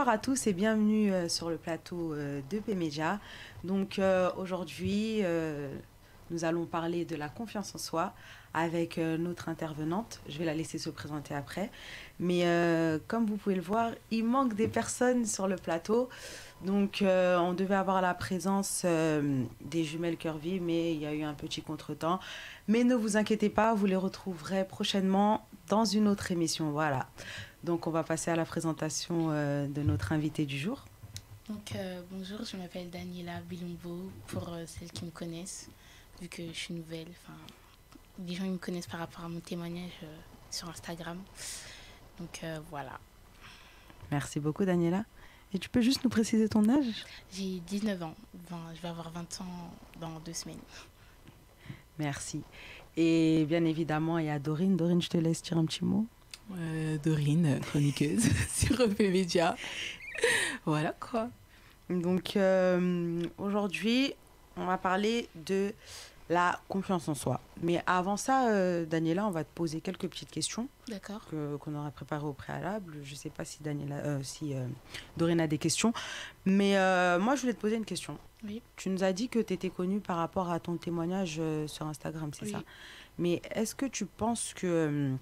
Bonsoir à tous et bienvenue sur le plateau de P-Media. Donc aujourd'hui, nous allons parler de la confiance en soi avec notre intervenante. Je vais la laisser se présenter après. Mais comme vous pouvez le voir, il manque des personnes sur le plateau. Donc on devait avoir la présence des jumelles Curvy, mais il y a eu un petit contretemps. Mais ne vous inquiétez pas, vous les retrouverez prochainement dans une autre émission. Voilà. Donc on va passer à la présentation de notre invité du jour. Donc bonjour, je m'appelle Daniela Bilombo, pour celles qui me connaissent, vu que je suis nouvelle. Les gens ils me connaissent par rapport à mon témoignage sur Instagram. Donc voilà. Merci beaucoup Daniela. Et tu peux juste nous préciser ton âge? J'ai 19 ans, je vais avoir 20 ans dans 2 semaines. Merci. Et bien évidemment, il y a Dorine. Dorine, je te laisse dire un petit mot. Dorine, chroniqueuse sur P-Media. Voilà quoi. Donc aujourd'hui, on va parler de la confiance en soi. Mais avant ça, Daniela, on va te poser quelques petites questions. D'accord. Qu'on aura préparées au préalable. Je ne sais pas si, Dorine a des questions. Mais moi, je voulais te poser une question. Oui. Tu nous as dit que tu étais connue par rapport à ton témoignage sur Instagram, c'est ça? Mais est-ce que tu penses que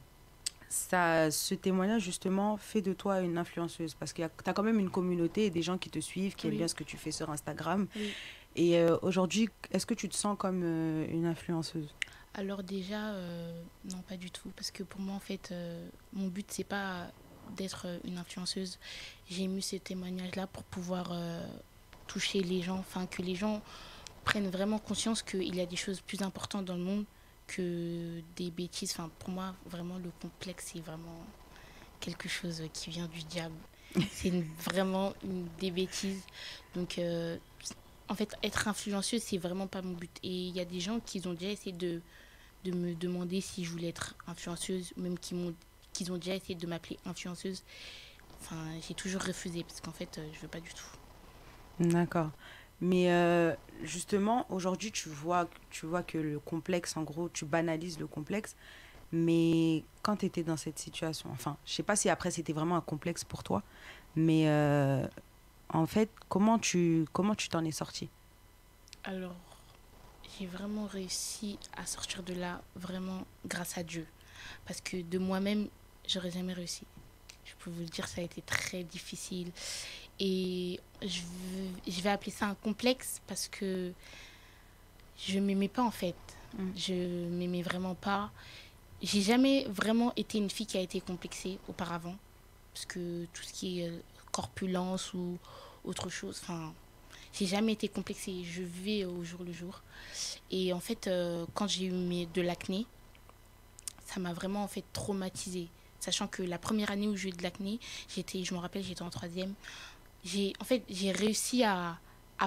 ce témoignage, justement, fait de toi une influenceuse? Parce que tu as quand même une communauté et des gens qui te suivent, qui aiment bien ce que tu fais sur Instagram. Oui. Et aujourd'hui, est-ce que tu te sens comme une influenceuse? Alors déjà, non, pas du tout. Parce que pour moi, en fait, mon but, c'est pas d'être une influenceuse. J'ai mis ce témoignage-là pour pouvoir toucher les gens, que les gens prennent vraiment conscience qu'il y a des choses plus importantes dans le monde que des bêtises. Pour moi, vraiment, le complexe, c'est vraiment quelque chose qui vient du diable. C'est vraiment des bêtises. Donc, en fait, être influenceuse, c'est vraiment pas mon but. Et il y a des gens qui ont déjà essayé de me demander si je voulais être influenceuse, même qui ont déjà essayé de m'appeler influenceuse. J'ai toujours refusé parce qu'en fait, je veux pas du tout. D'accord. Mais justement, aujourd'hui, tu vois que le complexe, en gros, tu banalises le complexe. Mais quand tu étais dans cette situation, je sais pas si après c'était vraiment un complexe pour toi, mais en fait, comment tu t'en es sortie? Alors, j'ai vraiment réussi à sortir de là, vraiment grâce à Dieu. Parce que de moi-même, j'aurais jamais réussi. Je peux vous le dire, ça a été très difficile. Et je vais appeler ça un complexe parce que je m'aimais pas en fait. Je m'aimais vraiment pas. J'ai jamais vraiment été une fille qui a été complexée auparavant. Parce que tout ce qui est corpulence ou autre chose, j'ai jamais été complexée. Je vivais au jour le jour. Et en fait, quand j'ai eu de l'acné, ça m'a vraiment en fait traumatisée. Sachant que la première année où j'ai eu de l'acné, je me rappelle, j'étais en 3e. J'ai réussi à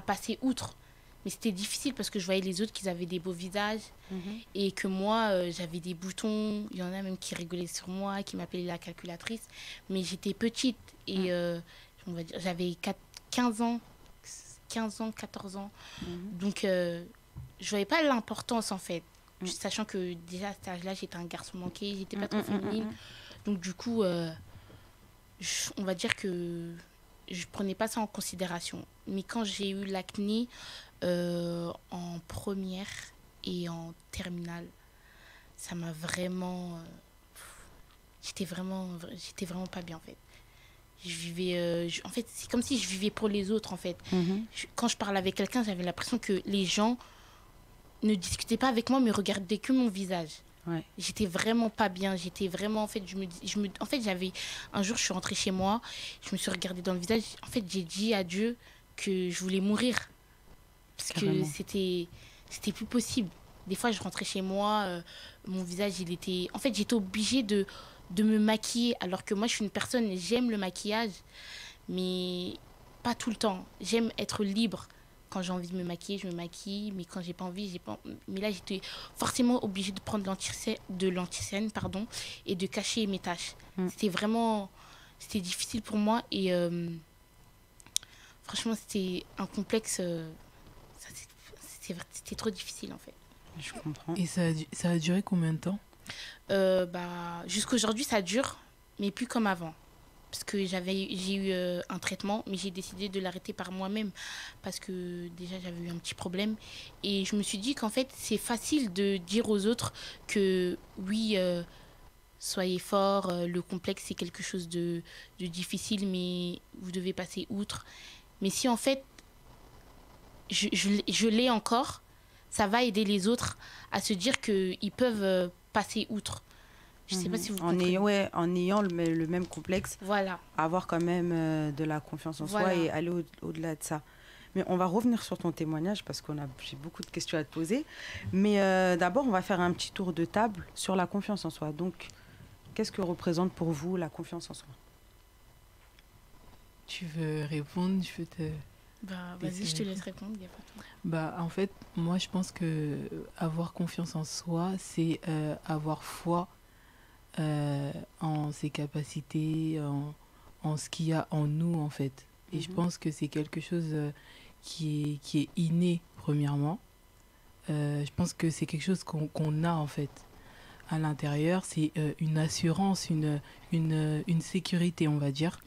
passer outre. Mais c'était difficile parce que je voyais les autres qui avaient des beaux visages et que moi, j'avais des boutons. Il y en a même qui rigolaient sur moi, qui m'appelaient la calculatrice. Mais j'étais petite et on va dire, j'avais 15 ans, 14 ans. Donc, je voyais pas l'importance en fait. Sachant que déjà à cet âge-là, j'étais un garçon manqué, j'étais pas trop féminine. Donc, du coup, on va dire que je prenais pas ça en considération. Mais quand j'ai eu l'acné en première et en terminale, ça m'a vraiment... j'étais vraiment pas bien en fait. Je vivais... en fait, c'est comme si je vivais pour les autres en fait. Quand je parlais avec quelqu'un, j'avais l'impression que les gens ne discutaient pas avec moi, mais regardaient que mon visage. Ouais. J'étais vraiment pas bien. J'étais vraiment, en fait, en fait, un jour, je suis rentrée chez moi, je me suis regardée dans le visage. En fait, j'ai dit à Dieu que je voulais mourir. Parce que c'était plus possible. Des fois, je rentrais chez moi, mon visage, il était... En fait, j'étais obligée de me maquiller, alors que moi, je suis une personne, j'aime le maquillage, mais pas tout le temps. J'aime être libre. Quand j'ai envie de me maquiller, je me maquille, mais quand j'ai pas envie, j'ai pas... Mais là, j'étais forcément obligée de prendre de l'anticène, et de cacher mes taches. C'était difficile pour moi et franchement, c'était un complexe. C'était trop difficile en fait. Je comprends. Et ça a duré combien de temps? Jusqu'aujourd'hui, ça dure, mais plus comme avant. parce que j'ai eu un traitement, mais j'ai décidé de l'arrêter par moi-même parce que déjà j'avais eu un petit problème. Et je me suis dit qu'en fait, c'est facile de dire aux autres que oui, soyez forts, le complexe c'est quelque chose de difficile, mais vous devez passer outre. Mais si en fait, je l'ai encore, ça va aider les autres à se dire qu'ils peuvent passer outre. Je ne sais pas si vous comprenez. En ayant le même complexe, voilà. avoir quand même de la confiance en soi et aller au-delà de ça. Mais on va revenir sur ton témoignage parce que j'ai beaucoup de questions à te poser. Mais d'abord, on va faire un petit tour de table sur la confiance en soi. Donc, qu'est-ce que représente pour vous la confiance en soi? Tu veux répondre? Je peux te... Vas-y, je te laisse répondre. Y a pas de... En fait, moi, je pense que avoir confiance en soi, c'est avoir foi en ses capacités, en ce qu'il y a en nous, en fait. Et je pense que c'est quelque chose qui est inné, premièrement. Je pense que c'est quelque chose qu'on a, en fait, à l'intérieur. C'est une assurance, une sécurité, on va dire,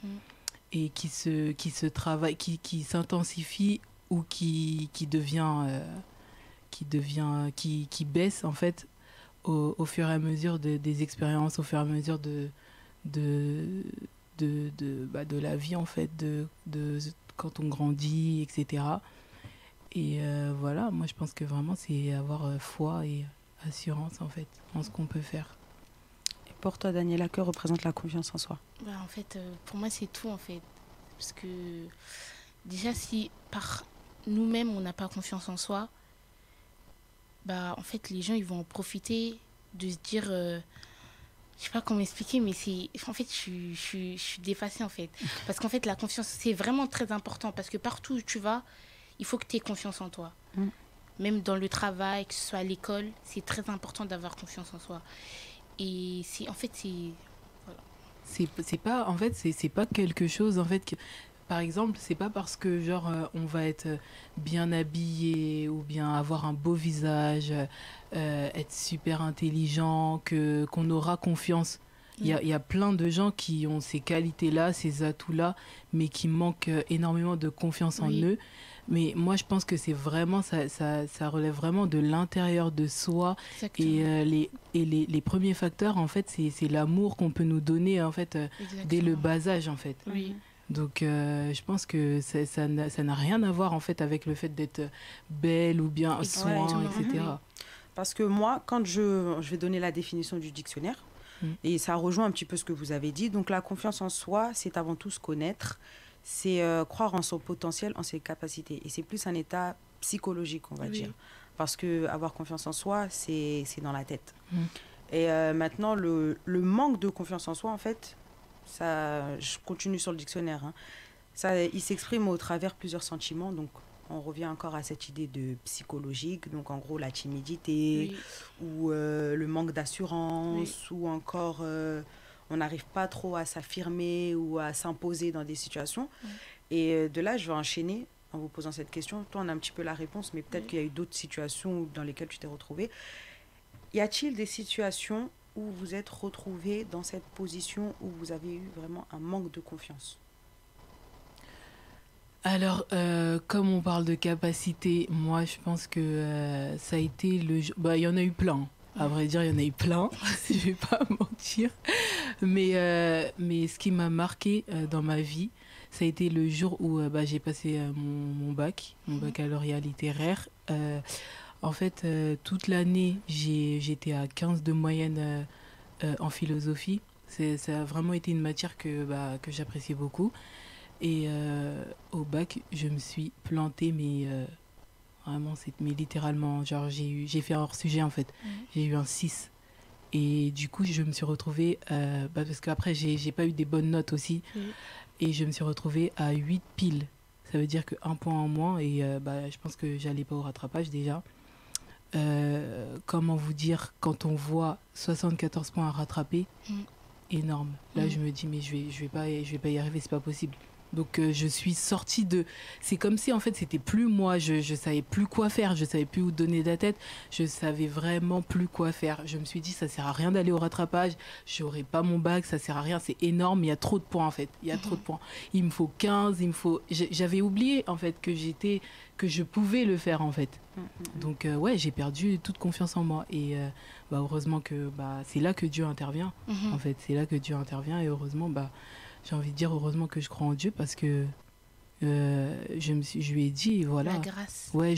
et qui se travaille, qui s'intensifie ou qui baisse, en fait, au fur et à mesure des expériences, au fur et à mesure de la vie, en fait, quand on grandit, etc. Et voilà, moi je pense que vraiment c'est avoir foi et assurance, en fait, en ce qu'on peut faire. Et pour toi, Daniela, que représente la confiance en soi? En fait, pour moi c'est tout, en fait. Parce que déjà, si par nous-mêmes on n'a pas confiance en soi, en fait les gens ils vont en profiter de se dire je sais pas comment expliquer, mais en fait je suis dépassée, en fait, parce qu'en fait la confiance c'est vraiment très important, parce que partout où tu vas il faut que tu aies confiance en toi, même dans le travail, que ce soit à l'école, c'est très important d'avoir confiance en soi. Et c'est voilà. C'est pas, en fait, c'est pas quelque chose, en fait, par exemple, c'est pas parce que genre on va être bien habillé ou bien avoir un beau visage, être super intelligent, qu'on aura confiance. Il y a plein de gens qui ont ces qualités-là, ces atouts-là, mais qui manquent énormément de confiance en eux. Mais moi, je pense que c'est vraiment, ça relève vraiment de l'intérieur de soi. Exactement. Et les premiers facteurs, en fait, c'est l'amour qu'on peut nous donner, en fait, dès le bas âge, en fait. Oui. Donc, je pense que ça n'a rien à voir, en fait, avec le fait d'être belle ou bien soin, etc. Parce que moi, quand je vais donner la définition du dictionnaire, et ça rejoint un petit peu ce que vous avez dit, donc la confiance en soi, c'est avant tout se connaître, c'est croire en son potentiel, en ses capacités. Et c'est plus un état psychologique, on va dire. Parce que avoir confiance en soi, c'est dans la tête. Et maintenant, le manque de confiance en soi, en fait, ça, je continue sur le dictionnaire, il s'exprime au travers plusieurs sentiments. Donc, on revient encore à cette idée de psychologique. Donc, en gros, la timidité ou le manque d'assurance ou encore... on n'arrive pas trop à s'affirmer ou à s'imposer dans des situations. Et de là, je vais enchaîner en vous posant cette question. Toi, on a un petit peu la réponse, mais peut-être qu'il y a eu d'autres situations dans lesquelles tu t'es retrouvée. Y a-t-il des situations où vous êtes retrouvée dans cette position où vous avez eu vraiment un manque de confiance? Alors, comme on parle de capacité, moi, je pense que ça a été il y en a eu plein. À vrai dire, il y en a eu plein, je vais pas mentir. Mais ce qui m'a marqué dans ma vie, ça a été le jour où j'ai passé mon baccalauréat littéraire. En fait, toute l'année, j'étais à 15 de moyenne en philosophie. Ça a vraiment été une matière que j'appréciais beaucoup. Et au bac, je me suis plantée, mais... vraiment, mais littéralement, genre j'ai fait un hors-sujet, en fait. J'ai eu un 6. Et du coup, je me suis retrouvée, parce qu'après, j'ai pas eu des bonnes notes aussi. Et je me suis retrouvée à 8 piles. Ça veut dire qu'un point en moins. Et je pense que j'allais pas au rattrapage déjà. Comment vous dire, quand on voit 74 points à rattraper, énorme. Là, je me dis, mais je vais pas y arriver, c'est pas possible. Donc je suis sortie de... C'est comme si en fait c'était plus moi, je savais plus quoi faire, je savais plus où donner de la tête, je savais vraiment plus quoi faire. Je me suis dit ça sert à rien d'aller au rattrapage, j'aurai pas mon bac, ça sert à rien, c'est énorme, il y a trop de points en fait, il y a trop de points. Il me faut 15, il me faut... J'avais oublié en fait que je pouvais le faire en fait. Donc ouais, j'ai perdu toute confiance en moi et heureusement que c'est là que Dieu intervient. En fait, c'est là que Dieu intervient et heureusement j'ai envie de dire heureusement que je crois en Dieu parce que je lui ai dit voilà. La grâce. Ouais,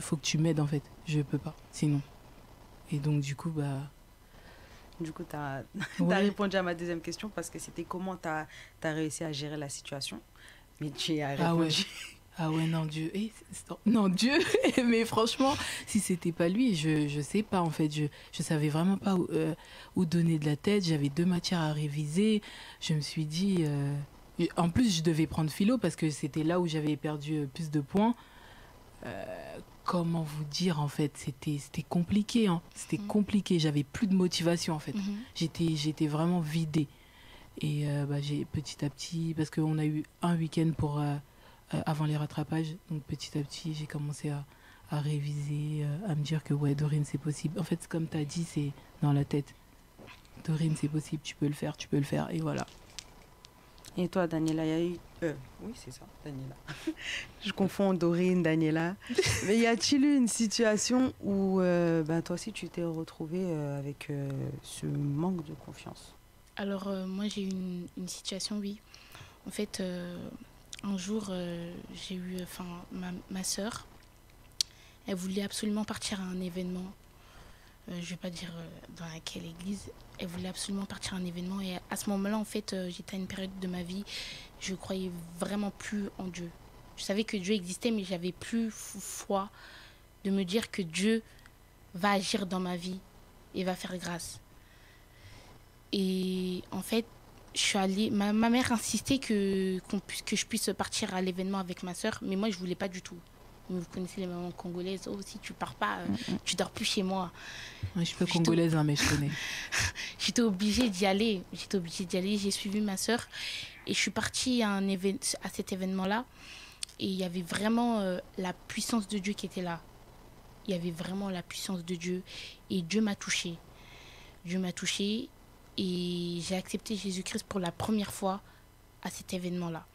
faut que tu m'aides en fait. Je peux pas sinon. Et donc du coup tu as répondu à ma deuxième question parce que c'était comment tu as réussi à gérer la situation. Mais tu as répondu. Ah ouais, non, Dieu. Non, Dieu. Mais franchement, si c'était pas lui, je sais pas, en fait. Je savais vraiment pas où donner de la tête. J'avais 2 matières à réviser. Je me suis dit... En plus, je devais prendre philo parce que c'était là où j'avais perdu plus de points. Comment vous dire, en fait, c'était compliqué. Hein. C'était compliqué. J'avais plus de motivation, en fait. J'étais vraiment vidée. Et j'ai petit à petit... Parce qu'on a eu un week-end pour... avant les rattrapages, donc petit à petit j'ai commencé à réviser, à me dire que ouais, Dorine c'est possible. En fait comme tu as dit, c'est dans la tête. Dorine c'est possible, tu peux le faire et voilà. Et toi Daniela, il y a eu... oui c'est ça, Daniela. Je confonds Dorine, Daniela. Mais y a-t-il eu une situation où toi aussi tu t'es retrouvée avec ce manque de confiance? Alors moi j'ai eu une situation, oui. En fait... un jour, j'ai eu, ma sœur, elle voulait absolument partir à un événement. Je ne vais pas dire dans laquelle église. Elle voulait absolument partir à un événement. Et à ce moment-là, en fait, j'étais à une période de ma vie, je ne croyais vraiment plus en Dieu. Je savais que Dieu existait, mais j'avais plus foi de me dire que Dieu va agir dans ma vie et va faire grâce. Et en fait, je suis allée, ma mère insistait que je puisse partir à l'événement avec ma soeur, mais moi je voulais pas du tout. Vous connaissez les mamans congolaises, oh si tu pars pas, tu dors plus chez moi. Ouais, je suis pas congolaise, mais je connais. J'étais obligée d'y aller, j'ai suivi ma soeur et je suis partie à cet événement-là et il y avait vraiment la puissance de Dieu qui était là. Il y avait vraiment la puissance de Dieu et Dieu m'a touchée. Et j'ai accepté Jésus-Christ pour la première fois à cet événement-là.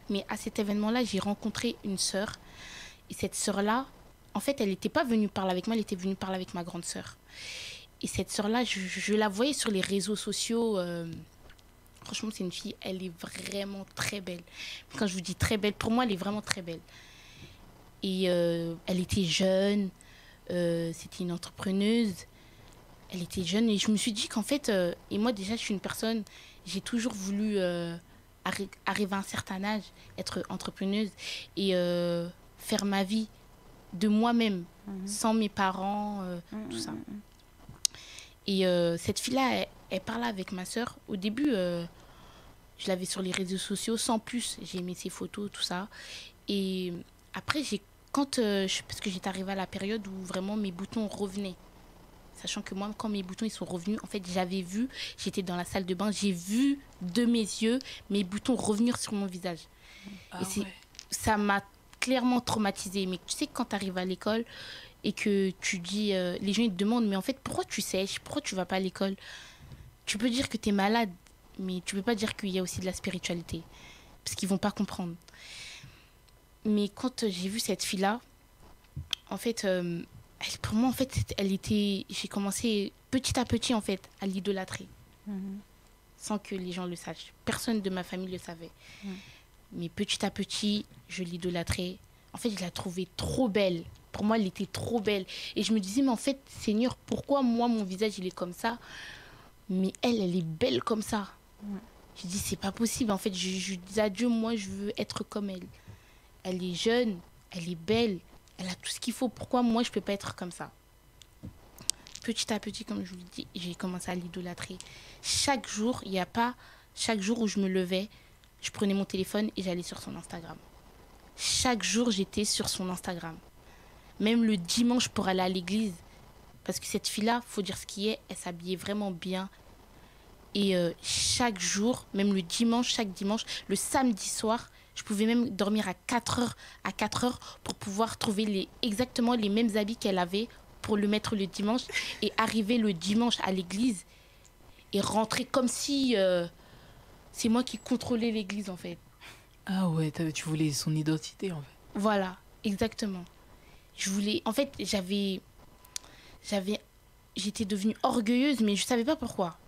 Mais à cet événement-là, j'ai rencontré une sœur. Et cette sœur-là, en fait, elle n'était pas venue parler avec moi, elle était venue parler avec ma grande sœur. Et cette sœur-là, je la voyais sur les réseaux sociaux. Franchement, c'est une fille, elle est vraiment très belle. Quand je vous dis très belle, pour moi, elle est vraiment très belle. Et elle était jeune, c'était une entrepreneuse. Elle était jeune et je me suis dit qu'en fait, et moi déjà je suis une personne, j'ai toujours voulu arriver à un certain âge, être entrepreneuse et faire ma vie de moi-même, sans mes parents, tout ça. Et cette fille-là, elle parlait avec ma sœur. Au début, je l'avais sur les réseaux sociaux, sans plus, j'ai aimé ses photos, tout ça. Et après, parce que j'étais arrivée à la période où vraiment mes boutons revenaient. Sachant que moi, quand mes boutons ils sont revenus, en fait, j'étais dans la salle de bain, j'ai vu de mes yeux mes boutons revenir sur mon visage. Ça m'a clairement traumatisée. Mais tu sais, quand tu arrives à l'école et que tu dis, les gens ils te demandent, mais en fait, pourquoi tu sèches? Pourquoi tu vas pas à l'école? Tu peux dire que tu es malade, mais tu peux pas dire qu'il y a aussi de la spiritualité. Parce qu'ils vont pas comprendre. Mais quand j'ai vu cette fille-là, en fait... pour moi, en fait, j'ai commencé petit à petit, en fait, à l'idolâtrer. Sans que les gens le sachent. Personne de ma famille le savait. Mais petit à petit, je l'idolâtrais. En fait, je la trouvais trop belle. Pour moi, elle était trop belle. Et je me disais, mais en fait, Seigneur, pourquoi moi, mon visage, il est comme ça? Mais elle est belle comme ça. Je dis, c'est pas possible. En fait, je dis à Dieu, moi, je veux être comme elle. Elle est jeune, elle est belle. Elle a tout ce qu'il faut. Pourquoi moi, je ne peux pas être comme ça? Petit à petit, comme je vous le dis, j'ai commencé à l'idolâtrer. Chaque jour où je me levais, je prenais mon téléphone et j'allais sur son Instagram. Chaque jour, j'étais sur son Instagram. Même le dimanche pour aller à l'église. Parce que cette fille-là, il faut dire ce qui est, elle s'habillait vraiment bien. Et chaque jour, même le dimanche, chaque dimanche, le samedi soir, je pouvais même dormir à 4 heures pour pouvoir trouver exactement les mêmes habits qu'elle avait pour le mettre le dimanche et arriver le dimanche à l'église et rentrer comme si c'est moi qui contrôlais l'église en fait. Ah ouais, tu voulais son identité en fait. Voilà, exactement. En fait, j'étais devenue orgueilleuse, mais je savais pas pourquoi.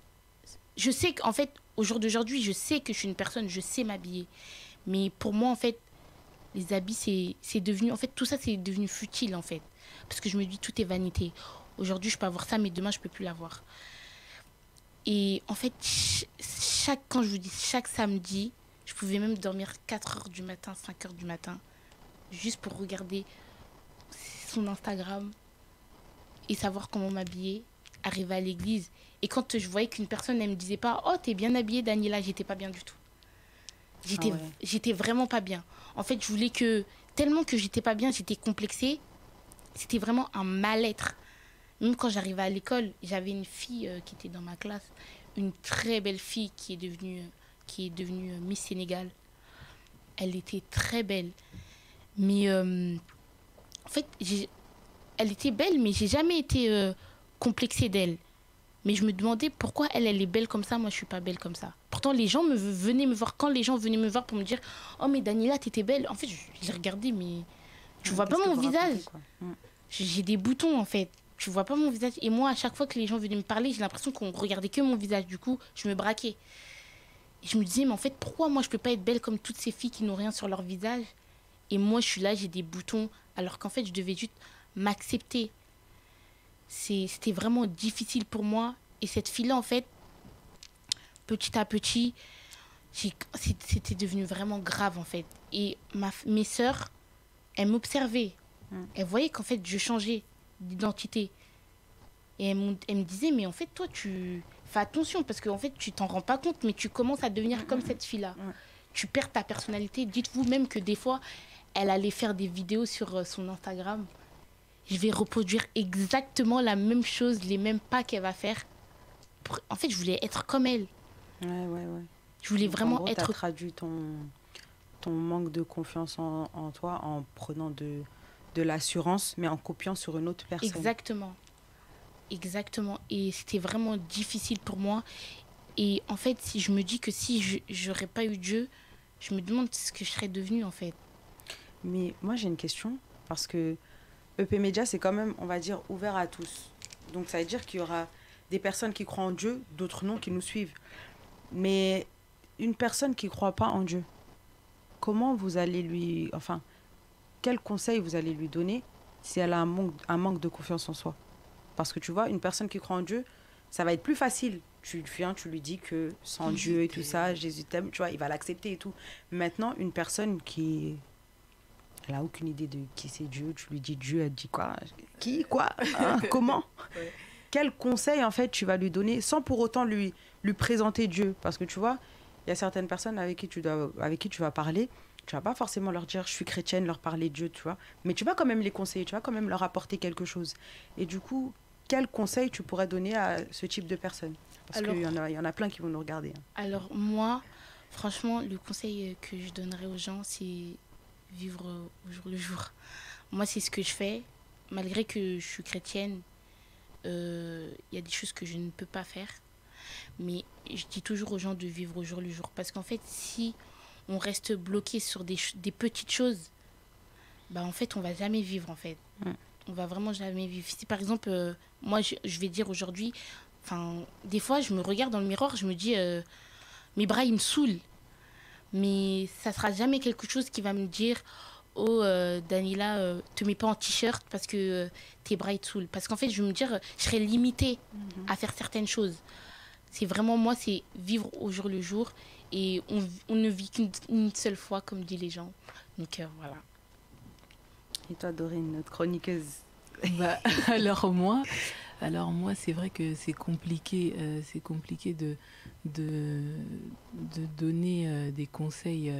Je sais qu'en fait, au jour d'aujourd'hui, je sais que je suis une personne, je sais m'habiller. Mais pour moi, en fait, les habits, c'est devenu... En fait, tout ça, c'est devenu futile, en fait. Parce que je me dis, tout est vanité. Aujourd'hui, je peux avoir ça, mais demain, je peux plus l'avoir. Et en fait, quand je vous dis chaque samedi, je pouvais même dormir 4 heures du matin, 5 heures du matin, juste pour regarder son Instagram et savoir comment m'habiller, arriver à l'église. Et quand je voyais qu'une personne, elle me disait pas « Oh, t'es bien habillée, Daniela », j'étais pas bien du tout. J'étais vraiment pas bien. En fait, je voulais que... Tellement que j'étais pas bien, j'étais complexée. C'était vraiment un mal-être. Même quand j'arrivais à l'école, j'avais une fille qui était dans ma classe, une très belle fille qui est devenue Miss Sénégal. Elle était très belle. Mais en fait, elle était belle, mais j'ai jamais été complexée d'elle. Mais je me demandais pourquoi elle est belle comme ça, moi je suis pas belle comme ça. Pourtant, les gens venaient me voir. Quand les gens venaient me voir pour me dire « Oh, mais Daniela, t'étais belle », en fait, je les regardais, mais tu vois pas mon visage. J'ai des boutons, en fait. Tu vois pas mon visage. Et moi, à chaque fois que les gens venaient me parler, j'ai l'impression qu'on regardait que mon visage. Du coup, je me braquais. Et je me disais, mais en fait, pourquoi moi, je peux pas être belle comme toutes ces filles qui n'ont rien sur leur visage? Et moi, je suis là, j'ai des boutons. Alors qu'en fait, je devais juste m'accepter. C'était vraiment difficile pour moi. Et cette fille-là, en fait, petit à petit, c'était devenu vraiment grave, en fait. Et mes sœurs, elles m'observaient. Elles voyaient qu'en fait, je changeais d'identité. Et elles me disaient, mais en fait, toi, tu fais attention parce qu'en fait, tu t'en rends pas compte, mais tu commences à devenir comme cette fille-là. Tu perds ta personnalité. Dites-vous même que des fois, elle allait faire des vidéos sur son Instagram. Je vais reproduire exactement la même chose, les mêmes pas qu'elle va faire. En fait, je voulais être comme elle. Ouais. Je voulais Donc, vraiment en gros, être... tu as traduit ton manque de confiance en toi en prenant de l'assurance, mais en copiant sur une autre personne. Exactement. Et c'était vraiment difficile pour moi. Et en fait, si je me dis que si je n'aurais pas eu Dieu, je me demande ce que je serais devenue, en fait. Mais moi, j'ai une question, parce que EP Media, c'est quand même, on va dire, ouvert à tous. Donc, ça veut dire qu'il y aura des personnes qui croient en Dieu, d'autres non, qui nous suivent. Mais une personne qui ne croit pas en Dieu, comment vous allez lui... Enfin, quel conseil vous allez lui donner si elle a un manque de confiance en soi? Parce que tu vois, une personne qui croit en Dieu, ça va être plus facile. Tu viens, tu lui dis que sans Dieu et tout ça, Jésus t'aime, tu vois, il va l'accepter et tout. Maintenant, une personne qui... Elle n'a aucune idée de qui c'est Dieu, tu lui dis Dieu, elle dit quoi? Qui? Quoi? Hein? Comment? Ouais. Quel conseil, en fait, tu vas lui donner sans pour autant lui présenter Dieu? Parce que tu vois, il y a certaines personnes avec qui tu vas parler, tu vas pas forcément leur dire je suis chrétienne, leur parler de Dieu, tu vois. Mais tu vas quand même les conseiller, tu vas quand même leur apporter quelque chose. Et du coup, quel conseil tu pourrais donner à ce type de personnes? Parce qu'il y en a plein qui vont nous regarder. Hein. Alors moi, franchement, le conseil que je donnerais aux gens, c'est vivre au jour le jour. Moi, c'est ce que je fais. Malgré que je suis chrétienne, il y a des choses que je ne peux pas faire. Mais je dis toujours aux gens de vivre au jour le jour. Parce qu'en fait, si on reste bloqué sur des petites choses, bah en fait, on va jamais vivre, en fait. On va vraiment jamais vivre. Si, par exemple, moi, je vais dire aujourd'hui, des fois, je me regarde dans le miroir, je me dis, mes bras, ils me saoulent. Mais ça sera jamais quelque chose qui va me dire oh Daniela, te mets pas en t-shirt parce que tes bras ils te saoulent. Parce qu'en fait je vais me dire je serais limitée à faire certaines choses. C'est vraiment moi, c'est vivre au jour le jour et on ne vit qu'une seule fois comme disent les gens. Donc voilà. Et toi Dorine, notre chroniqueuse? Alors moi c'est vrai que c'est compliqué de donner des conseils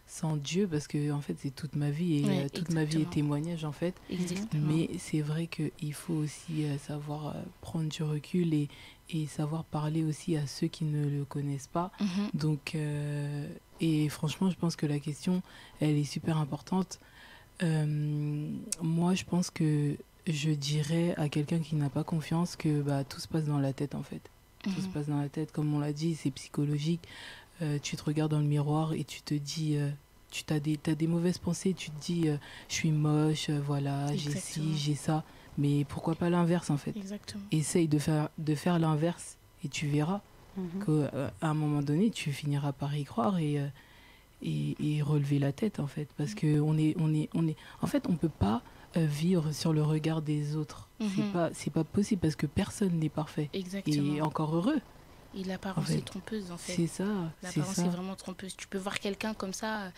sans Dieu, parce que en fait c'est toute ma vie et Ouais, toute ma vie est exactement. témoignage en fait. Exactement. Mais c'est vrai qu'il faut aussi savoir prendre du recul et savoir parler aussi à ceux qui ne le connaissent pas. Mhm. Donc, et franchement, je pense que la question, elle est super importante. Moi, je pense que je dirais à quelqu'un qui n'a pas confiance que bah, tout se passe dans la tête en fait. Tout se Mhm. passe dans la tête, comme on l'a dit, c'est psychologique. Tu te regardes dans le miroir et tu te dis, t'as des mauvaises pensées, tu te dis, je suis moche, voilà, j'ai ci, Exactement. j'ai ça. Mais pourquoi pas l'inverse en fait? Exactement. Essaye de faire l'inverse et tu verras Mhm. qu'à un moment donné, tu finiras par y croire et relever la tête en fait. Parce que en fait, on peut pas vivre sur le regard des autres. Mhm. C'est pas possible parce que personne n'est parfait. Exactement. Et encore heureux. Et En l'apparence fait, est trompeuse, en fait. c'est ça, c'est L'apparence est ça. vraiment trompeuse. Tu peux voir quelqu'un comme ça,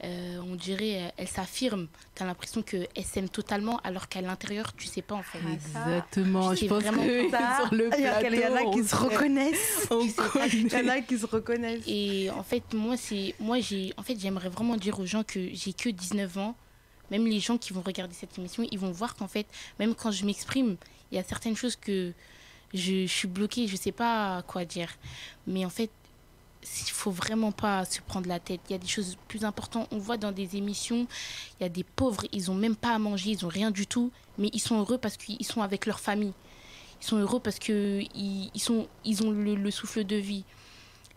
on dirait, elle s'affirme. Tu as l'impression qu'elle s'aime totalement, alors qu'à l'intérieur, tu sais pas, en fait. Ah, ça. Exactement. C'est Je pense vraiment que Ça, sur le il y en a plateau, qui on se sait- reconnaissent. on Il y en a connaît. qui se reconnaissent. Et en fait, j'aimerais vraiment dire aux gens que j'ai que 19 ans. Même les gens qui vont regarder cette émission, ils vont voir qu'en fait, même quand je m'exprime, il y a certaines choses que je suis bloquée, je sais pas quoi dire. Mais en fait, il faut vraiment pas se prendre la tête. Il y a des choses plus importantes. On voit dans des émissions, il y a des pauvres, ils ont même pas à manger, ils ont rien du tout, mais ils sont heureux parce qu'ils sont avec leur famille. Ils sont heureux parce qu'ils ont le souffle de vie.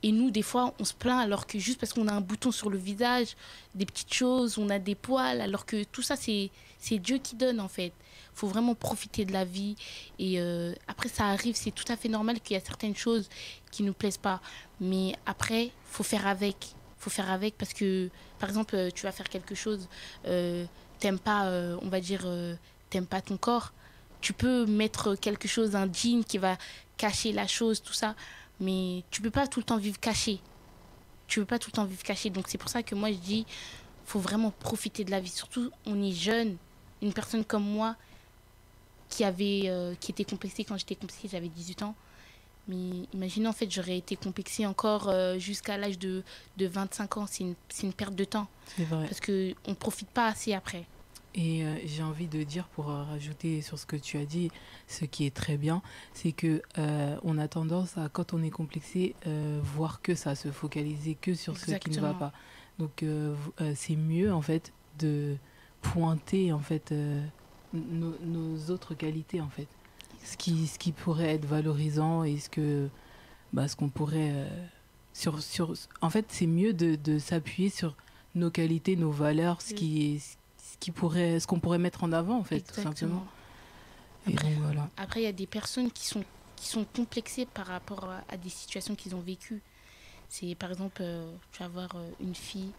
Et nous, des fois, on se plaint alors que juste parce qu'on a un bouton sur le visage, des petites choses, on a des poils, alors que tout ça, c'est Dieu qui donne en fait. Il faut vraiment profiter de la vie. Et après, ça arrive, c'est tout à fait normal qu'il y a certaines choses qui ne nous plaisent pas. Mais après, il faut faire avec. Faut faire avec parce que, par exemple, tu vas faire quelque chose, t'aimes pas, on va dire, t'aimes pas ton corps. Tu peux mettre quelque chose, un jean qui va cacher la chose, tout ça. Mais tu peux pas tout le temps vivre caché. Tu peux pas tout le temps vivre caché. Donc c'est pour ça que moi je dis, faut vraiment profiter de la vie. Surtout, on est jeune. Une personne comme moi qui était complexée quand j'étais complexée, j'avais 18 ans. Mais imaginez en fait, j'aurais été complexée encore jusqu'à l'âge de 25 ans. C'est une perte de temps. C'est vrai. Parce qu'on ne profite pas assez après. Et j'ai envie de dire, pour rajouter sur ce que tu as dit, ce qui est très bien, c'est que on a tendance à, quand on est complexé, voir que ça, se focaliser que sur ce qui ne va Exactement. pas. Donc c'est mieux en fait de pointer en fait nos autres qualités en fait, ce qui pourrait être valorisant et ce qu'on pourrait en fait c'est mieux de s'appuyer sur nos qualités, nos valeurs, ce qu'on pourrait mettre en avant en fait, tout simplement. Et donc voilà. Après, il y a des personnes qui sont complexées par rapport à des situations qu'ils ont vécues. C'est par exemple, tu vas voir une fille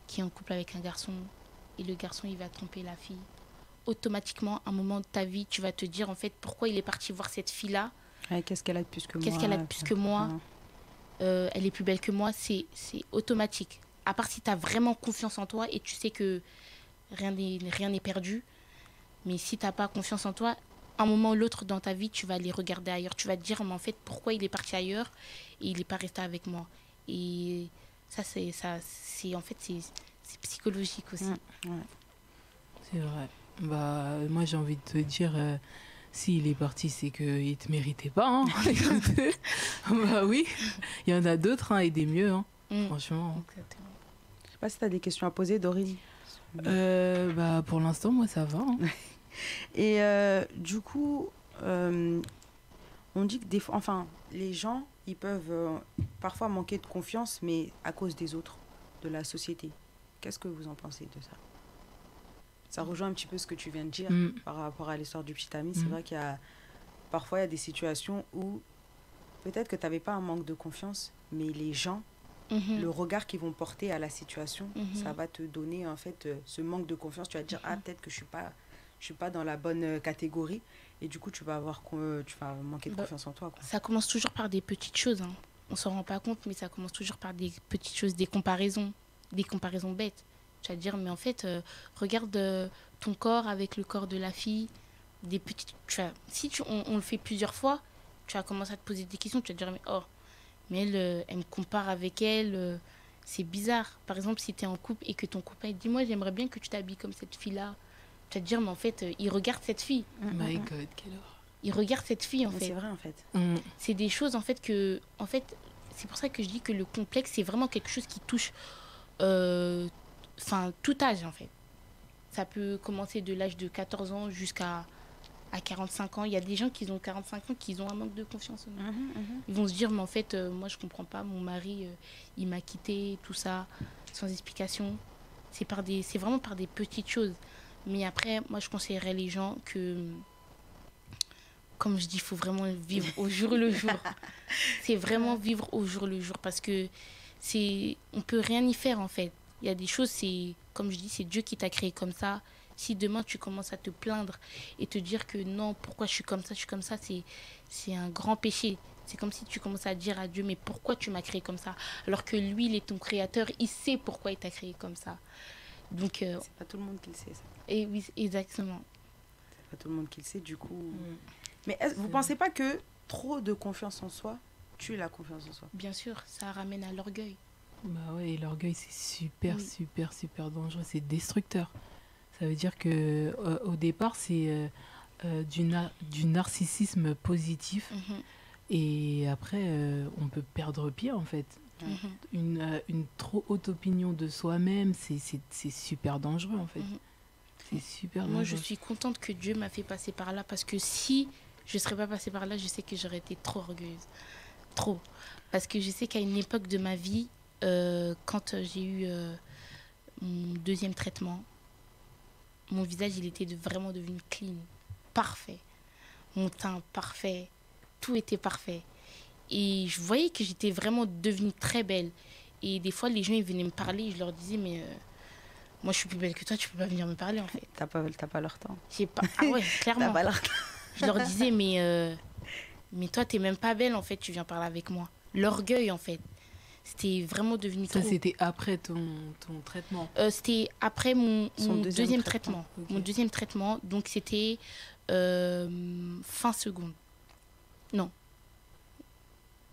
qui est en couple avec un garçon et le garçon il va tromper la fille. Automatiquement, à un moment de ta vie, tu vas te dire en fait pourquoi il est parti voir cette fille-là. Ouais, qu'est-ce qu'elle a de plus que moi? Qu'est-ce qu'elle a de plus que moi? Ouais. Elle est plus belle que moi. C'est automatique. À part si tu as vraiment confiance en toi et tu sais que rien n'est perdu. Mais si tu n'as pas confiance en toi, un moment ou l'autre dans ta vie, tu vas aller regarder ailleurs. Tu vas te dire, mais en fait, pourquoi il est parti ailleurs et il n'est pas resté avec moi. Et ça, en fait, c'est psychologique aussi. Ouais. C'est vrai. Bah moi j'ai envie de te dire, s'il est parti, c'est qu'il ne te méritait pas. Hein. Bah oui, il y en a d'autres hein, et des mieux, hein, franchement. Exactement. Je sais pas si tu as des questions à poser, Dorine. Bah pour l'instant, moi ça va. Hein. Et du coup, on dit que des fois, enfin, les gens, ils peuvent parfois manquer de confiance, mais à cause des autres, de la société. Qu'est-ce que vous en pensez de ça? Ça rejoint un petit peu ce que tu viens de dire par rapport à l'histoire du petit ami. C'est vrai qu'il y a parfois il y a des situations où peut-être que tu n'avais pas un manque de confiance, mais les gens, le regard qu'ils vont porter à la situation, ça va te donner en fait ce manque de confiance. Tu vas te dire, ah, peut-être que je suis pas dans la bonne catégorie. Et du coup, tu vas manquer de confiance en toi. Quoi. Ça commence toujours par des petites choses. Hein. On s'en rend pas compte, mais ça commence toujours par des petites choses, des comparaisons bêtes. Tu vas te dire, mais en fait, regarde ton corps avec le corps de la fille. Des petites, on le fait plusieurs fois, tu vas commencer à te poser des questions. Tu vas te dire, mais elle me compare avec elle. c'est bizarre. Par exemple, si tu es en couple et que ton copain dit, moi, j'aimerais bien que tu t'habilles comme cette fille-là. Tu vas te dire, mais en fait, il regarde cette fille. My God, quelle horreur. Il regarde cette fille, en Mais fait. c'est vrai, en fait. C'est des choses, en fait, que... En fait, c'est pour ça que je dis que le complexe, c'est vraiment quelque chose qui touche tout âge, en fait. Ça peut commencer de l'âge de 14 ans jusqu'à 45 ans. Il y a des gens qui ont 45 ans qui ont un manque de confiance en eux. Ils vont se dire, mais en fait, moi, je comprends pas. Mon mari, il m'a quitté, tout ça, sans explication. C'est vraiment par des petites choses. Mais après, moi, je conseillerais les gens que, comme je dis, il faut vraiment vivre au jour le jour. C'est vraiment vivre au jour le jour parce que on peut rien y faire, en fait. Il y a des choses, comme je dis, c'est Dieu qui t'a créé comme ça. Si demain tu commences à te plaindre et te dire que non, pourquoi je suis comme ça, c'est un grand péché. C'est comme si tu commences à dire à Dieu, mais pourquoi tu m'as créé comme ça? Alors que lui, il est ton créateur, il sait pourquoi il t'a créé comme ça. Donc, c'est pas tout le monde qui le sait, ça. Et oui, exactement. C'est pas tout le monde qui le sait, du coup. Mais vous pensez pas que trop de confiance en soi tue la confiance en soi? Bien sûr, ça ramène à l'orgueil. Bah ouais, et l'orgueil, c'est super dangereux, c'est destructeur. Ça veut dire que au départ, c'est du narcissisme positif. Et après, on peut perdre pied, en fait. Une trop haute opinion de soi-même, c'est super dangereux, en fait. C'est super dangereux. Moi, je suis contente que Dieu m'a fait passer par là, parce que si je ne serais pas passée par là, je sais que j'aurais été trop orgueilleuse. Trop. Parce que je sais qu'à une époque de ma vie, quand j'ai eu mon deuxième traitement, mon visage, il était vraiment devenu clean, parfait. Mon teint, parfait. Tout était parfait. Et je voyais que j'étais vraiment devenue très belle. Et des fois, les gens, ils venaient me parler et je leur disais, mais moi, je suis plus belle que toi, tu peux pas venir me parler, en fait. T'as pas leur temps. Ah ouais, clairement. T'as pas leur temps. Je leur disais, mais toi, t'es même pas belle, en fait, tu viens parler avec moi. L'orgueil, en fait. C'était vraiment devenu trop. Ça, c'était après ton traitement? C'était après mon deuxième traitement. Okay. Mon deuxième traitement, donc c'était fin seconde. Non.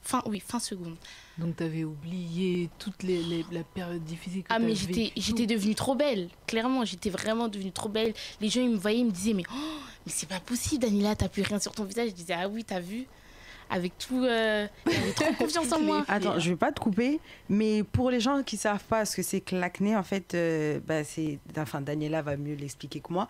Fin seconde. Donc, tu avais oublié toute la période difficile que tu avais. Mais j'étais devenue trop belle. Clairement, j'étais vraiment devenue trop belle. Les gens, ils me voyaient, ils me disaient, mais c'est pas possible, Daniela, t'as plus rien sur ton visage. Je disais, ah oui, t'as vu? Avec tout, j'avais trop confiance en moi. Attends, je vais pas te couper, mais pour les gens qui savent pas ce que c'est que l'acné, en fait, Daniela va mieux l'expliquer que moi.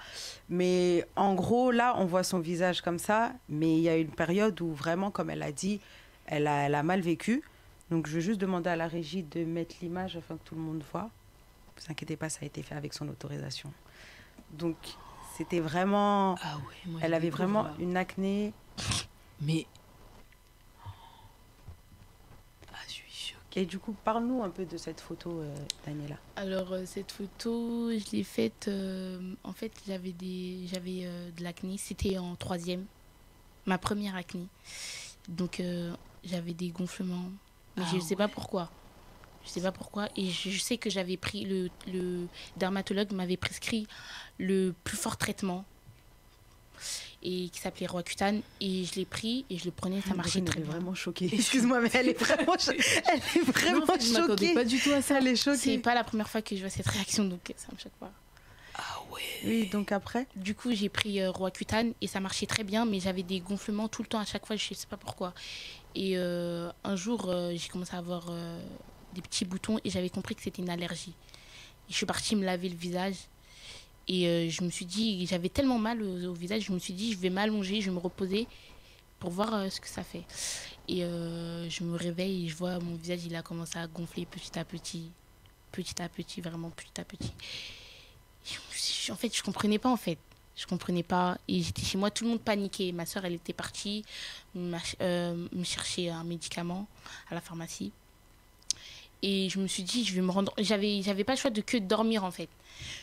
Mais en gros, là, on voit son visage comme ça, mais il y a une période où vraiment, comme elle a dit, elle a mal vécu. Donc, je vais juste demander à la régie de mettre l'image afin que tout le monde voit. Ne vous inquiétez pas, ça a été fait avec son autorisation. Donc, c'était vraiment... Ah ouais, moi, elle avait vraiment une acné. Mais... Et du coup, parle-nous un peu de cette photo, Daniela. Alors, cette photo, je l'ai faite... en fait, j'avais de l'acné. C'était en 3e. Ma première acné. Donc, j'avais des gonflements. Mais je ne sais pas pourquoi. Je sais pas pourquoi. Et je sais que j'avais pris... Le dermatologue m'avait prescrit le plus fort traitement. Et qui s'appelait Roaccutane, et je l'ai pris et je le prenais, ça marchait très bien. Elle est vraiment choquée. Excuse-moi, mais elle est vraiment choquée. Non, en fait, je m'attendais pas du tout à ça. Elle est choquée. C'est pas la première fois que je vois cette réaction, donc ça me choque pas. Ah ouais. Oui, donc après. Du coup, j'ai pris Roaccutane et ça marchait très bien, mais j'avais des gonflements tout le temps à chaque fois, je sais pas pourquoi. Et un jour, j'ai commencé à avoir des petits boutons et j'avais compris que c'était une allergie. Et je suis partie me laver le visage. Et je me suis dit, j'avais tellement mal au visage, je me suis dit, je vais m'allonger, je vais me reposer pour voir ce que ça fait. Et je me réveille et je vois mon visage, il a commencé à gonfler petit à petit, vraiment petit à petit. En fait, je comprenais pas, en fait. Je comprenais pas. Et j'étais chez moi, tout le monde paniquait. Ma soeur, elle était partie me chercher un médicament à la pharmacie. Et je me suis dit, je vais me rendre... J'avais pas le choix de que dormir, en fait.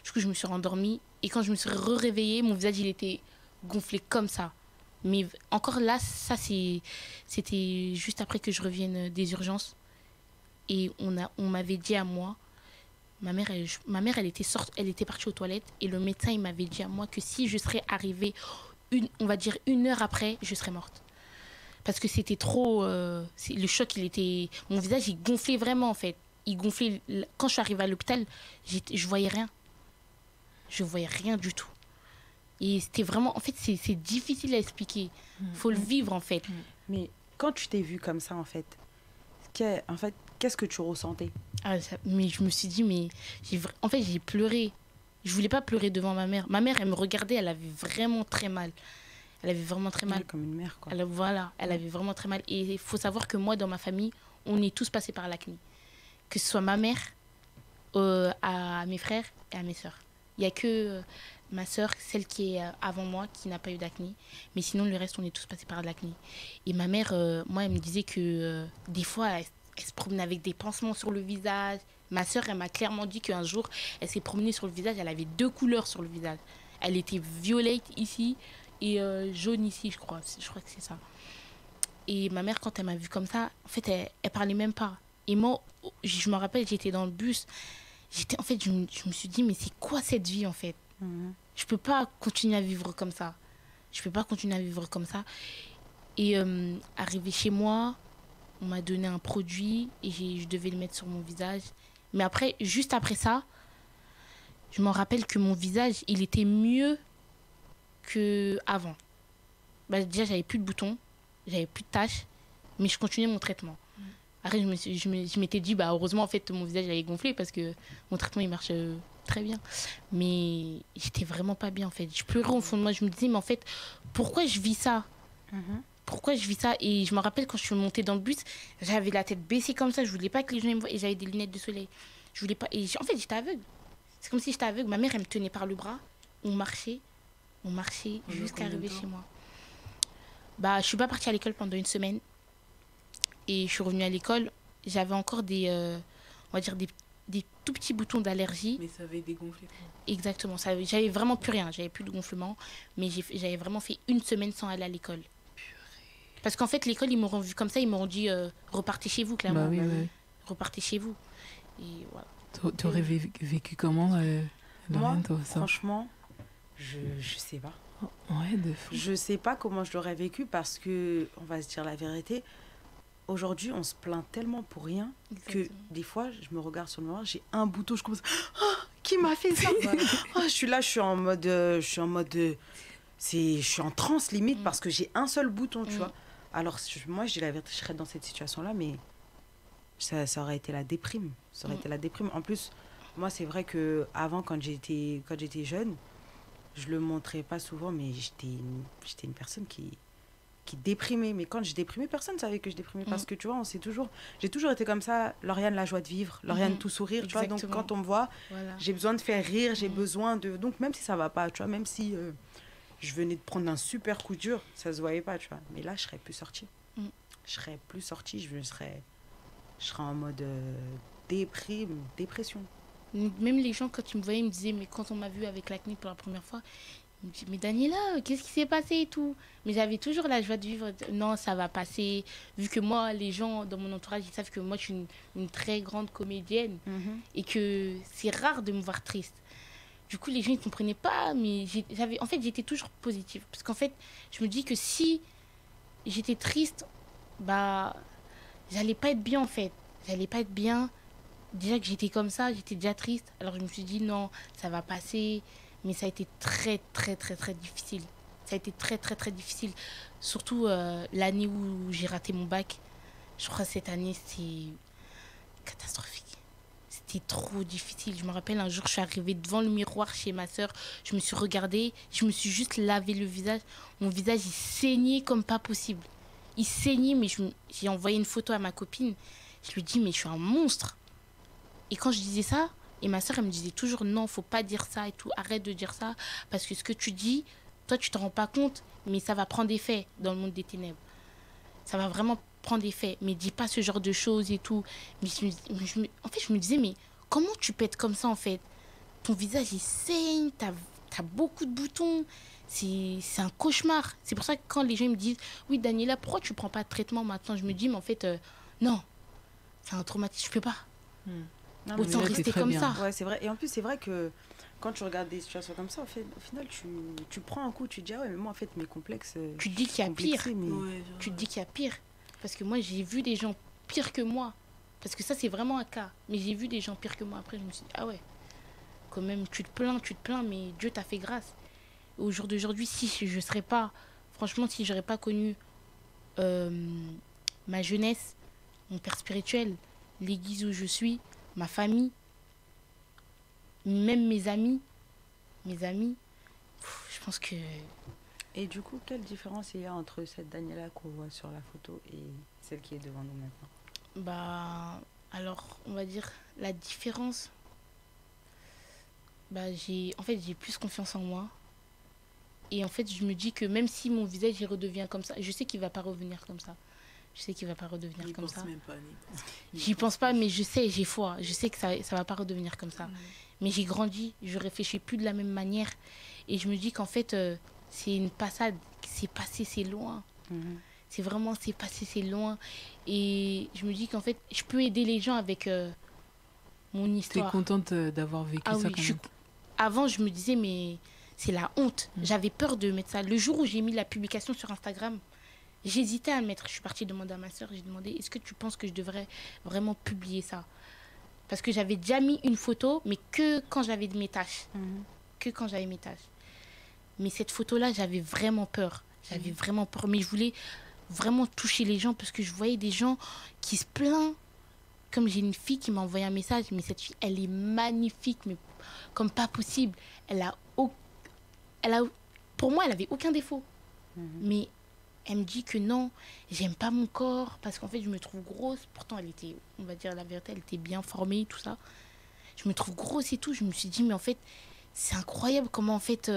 Du coup, je me suis rendormie. Et quand je me suis réveillée, mon visage, il était gonflé comme ça. Mais encore là, ça, c'était juste après que je revienne des urgences. Et on m'avait dit à moi... Ma mère, elle était partie aux toilettes. Et le médecin, il m'avait dit à moi que si je serais arrivée, on va dire 1 heure après, je serais morte. Parce que c'était trop... le choc, mon visage, il gonflait vraiment, en fait. il gonflait. Quand je suis arrivée à l'hôpital, je voyais rien. Je voyais rien du tout. Et c'était vraiment... En fait, c'est difficile à expliquer. Faut le vivre, en fait. Mais quand tu t'es vue comme ça, en fait, qu'est-ce que tu ressentais? Mais je me suis dit, en fait, j'ai pleuré. Je voulais pas pleurer devant ma mère. Ma mère, elle me regardait, elle avait vraiment très mal. Elle avait vraiment très mal. Comme une mère, quoi. Elle avait vraiment très mal. Et il faut savoir que moi, dans ma famille, on est tous passés par l'acné. Que ce soit ma mère, à mes frères et à mes sœurs. Il n'y a que ma sœur, celle qui est avant moi, qui n'a pas eu d'acné. Mais sinon, le reste, on est tous passés par l'acné. Et ma mère, moi, elle me disait que des fois, elle se promenait avec des pansements sur le visage. Ma sœur, elle m'a clairement dit qu'un jour, elle s'est promenée sur le visage. Elle avait 2 couleurs sur le visage. Elle était violette ici et jaune ici, je crois. Je crois que c'est ça. Et ma mère, quand elle m'a vue comme ça, en fait, elle parlait même pas. Et moi, je me rappelle, j'étais dans le bus. En fait, je me suis dit, mais c'est quoi cette vie, en fait? Je peux pas continuer à vivre comme ça. Je peux pas continuer à vivre comme ça. Et arrivé chez moi, on m'a donné un produit et je devais le mettre sur mon visage. Mais après, juste après ça, je me rappelle que mon visage, il était mieux qu'avant. Bah, déjà, j'avais plus de boutons, j'avais plus de taches, mais je continuais mon traitement. Après, je m'étais dit, bah, heureusement, en fait, mon visage allait gonfler parce que mon traitement, il marche très bien. Mais j'étais vraiment pas bien, en fait. Je pleurais au fond de moi. Je me disais, mais en fait, pourquoi je vis ça? Pourquoi je vis ça? Et je me rappelle, quand je suis montée dans le bus, j'avais la tête baissée comme ça. Je voulais pas que les gens me voient. Et j'avais des lunettes de soleil. Je voulais pas... En fait, j'étais aveugle. C'est comme si j'étais aveugle. Ma mère, elle me tenait par le bras. On marchait jusqu'à arriver chez moi. Bah, je suis pas partie à l'école pendant 1 semaine. Et je suis revenue à l'école, j'avais encore on va dire des tout petits boutons d'allergie. Mais ça avait dégonflé. Exactement, j'avais vraiment plus rien, j'avais plus de gonflement. Mais j'avais vraiment fait 1 semaine sans aller à l'école. Parce qu'en fait, l'école, ils m'auront vu comme ça, ils m'auront dit repartez chez vous, clairement. Bah oui. Repartez chez vous. Et voilà. T'aurais vécu comment, Moi, toi, ça? franchement, je sais pas. Ouais, de fou. Je sais pas comment je l'aurais vécu parce que, on va se dire la vérité, aujourd'hui, on se plaint tellement pour rien. Exactement. Que des fois, je me regarde sur le miroir, j'ai un bouton, je commence, qui m'a fait ça? Je suis là, je suis en mode, je suis en transe limite parce que j'ai un seul bouton, tu vois. Alors moi, je dis la vérité, je serais dans cette situation-là, mais ça aurait été la déprime. Ça aurait été la déprime. En plus, moi, c'est vrai que avant, quand j'étais jeune, je le montrais pas souvent, mais j'étais une personne qui déprimait. Mais quand je déprimais, personne ne savait que je déprimais. Parce que tu vois, j'ai toujours été comme ça, Lauriane, la joie de vivre, Lauriane, tout sourire. Tu vois, donc quand on me voit, j'ai besoin de faire rire, j'ai besoin de... Donc même si ça va pas, tu vois, même si je venais de prendre un super coup dur, ça se voyait pas, tu vois. Mais là, je serais plus sortie. Je serais plus sortie, je serais en mode dépression. Même les gens, quand ils me voyaient, ils me disaient, mais quand on m'a vu avec l'acné pour la première fois, ils me disaient, mais Daniela, qu'est-ce qui s'est passé et tout? Mais j'avais toujours la joie de vivre. Non, ça va passer. Vu que moi, les gens dans mon entourage, ils savent que moi, je suis une très grande comédienne et que c'est rare de me voir triste. Du coup, les gens, ils ne comprenaient pas, mais en fait, j'étais toujours positive. Parce qu'en fait, je me dis que si j'étais triste, bah, j'allais pas être bien, en fait. J'allais pas être bien. Déjà que j'étais comme ça, j'étais déjà triste. Alors je me suis dit non, ça va passer. Mais ça a été très, très, très, très difficile. Ça a été très, très, très difficile. Surtout l'année où j'ai raté mon bac. Je crois que cette année, c'était catastrophique. C'était trop difficile. Je me rappelle, un jour, je suis arrivée devant le miroir chez ma soeur. Je me suis regardée. Je me suis juste lavé le visage. Mon visage, il saignait comme pas possible. Il saignait, mais j'ai envoyé une photo à ma copine. Je lui ai dit, mais je suis un monstre. Et quand je disais ça, et ma soeur, elle me disait toujours, non, faut pas dire ça et tout, arrête de dire ça, parce que ce que tu dis, toi, tu t'en rends pas compte, mais ça va prendre effet dans le monde des ténèbres. Ça va vraiment prendre effet, mais dis pas ce genre de choses et tout. Mais en fait, je me disais, mais comment tu peux être comme ça, en fait? Ton visage, il saigne, t'as beaucoup de boutons, c'est un cauchemar. C'est pour ça que quand les gens me disent, oui, Daniela, pourquoi tu prends pas de traitement maintenant? Je me dis, mais en fait, non, c'est un traumatisme, je peux pas. Non, autant rester comme ça. Ouais, c'est vrai. Et en plus, c'est vrai que quand tu regardes des situations comme ça, au final, tu prends un coup, tu te dis, ah ouais, mais moi, en fait, mes complexes... Tu te dis qu'il y a pire. Mais... Tu te dis qu'il y a pire. Parce que moi, j'ai vu des gens pires que moi. Parce que ça, c'est vraiment un cas. Mais j'ai vu des gens pires que moi après. Je me suis dit, ah ouais, quand même, tu te plains, mais Dieu t'a fait grâce. Au jour d'aujourd'hui, si je serais pas, franchement, si j'aurais pas connu ma jeunesse, mon père spirituel, l'église où je suis, ma famille, même mes amis, je pense que... Et du coup, quelle différence il y a entre cette Daniela qu'on voit sur la photo et celle qui est devant nous maintenant? Bah, alors, on va dire, la différence, bah, en fait, j'ai plus confiance en moi. Et en fait, je me dis que même si mon visage il redevient comme ça, je sais qu'il va pas revenir comme ça. Je sais qu'il va pas redevenir comme ça. Même pas, J'y pense pas, mais je sais, j'ai foi. Je sais que ça va pas redevenir comme ça. Mais j'ai grandi, je réfléchis plus de la même manière. Et je me dis qu'en fait, c'est une passade. C'est passé, c'est loin. C'est vraiment, c'est passé, c'est loin. Et je me dis qu'en fait, je peux aider les gens avec mon histoire. T'es contente d'avoir vécu ça oui, quand même. Avant, je me disais, mais c'est la honte. J'avais peur de mettre ça. Le jour où j'ai mis la publication sur Instagram, j'hésitais à le mettre. Je suis partie demander à ma soeur, j'ai demandé, est-ce que tu penses que je devrais vraiment publier ça? Parce que j'avais déjà mis une photo, mais que quand j'avais mes tâches. Que quand j'avais mes tâches. Mais cette photo-là, j'avais vraiment peur. J'avais vraiment peur. Mais je voulais vraiment toucher les gens parce que je voyais des gens qui se plaignent. Comme j'ai une fille qui m'a envoyé un message, mais cette fille, elle est magnifique, mais comme pas possible. Pour moi, elle avait aucun défaut. Mais elle me dit que non, j'aime pas mon corps parce qu'en fait, je me trouve grosse. Pourtant, elle était, on va dire la vérité, elle était bien formée, tout ça. Je me trouve grosse et tout. Je me suis dit, mais en fait, c'est incroyable comment, en fait,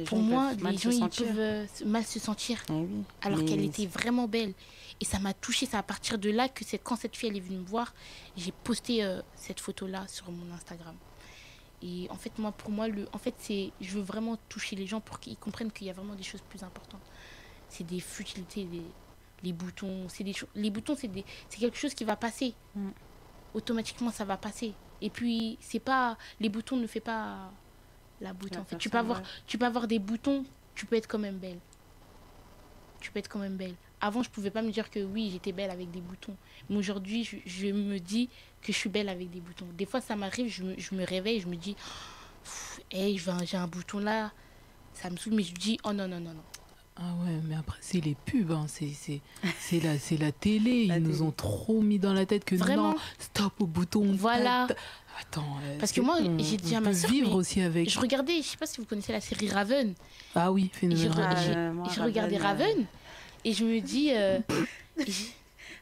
pour moi, les gens, ils peuvent mal se sentir. Oui, alors qu'elle était vraiment belle. Et ça m'a touchée. C'est à partir de là que quand cette fille, elle est venue me voir, j'ai posté cette photo-là sur mon Instagram. Et en fait, pour moi, je veux vraiment toucher les gens pour qu'ils comprennent qu'il y a vraiment des choses plus importantes. C'est des futilités, les boutons. Les boutons, c'est quelque chose qui va passer. Automatiquement, ça va passer. Et puis, les boutons ne font pas la beauté. En fait, tu peux avoir des boutons, tu peux être quand même belle. Avant, je pouvais pas me dire que oui, j'étais belle avec des boutons. Mais aujourd'hui, je me dis que je suis belle avec des boutons. Des fois, ça m'arrive, je me réveille, je me dis, hey, j'ai un bouton là, ça me saoule, mais je me dis, oh non, non, non, non. Ah ouais, mais après, c'est les pubs, hein. C'est la télé. Ils nous ont trop mis dans la tête que vraiment, non, stop au bouton. Voilà. Attends, parce que moi, j'ai dit à ma soeur, vivre aussi avec. Je regardais, je sais pas si vous connaissez la série Raven. Ah oui, phénoménal. Je regardais Raven et je me dis...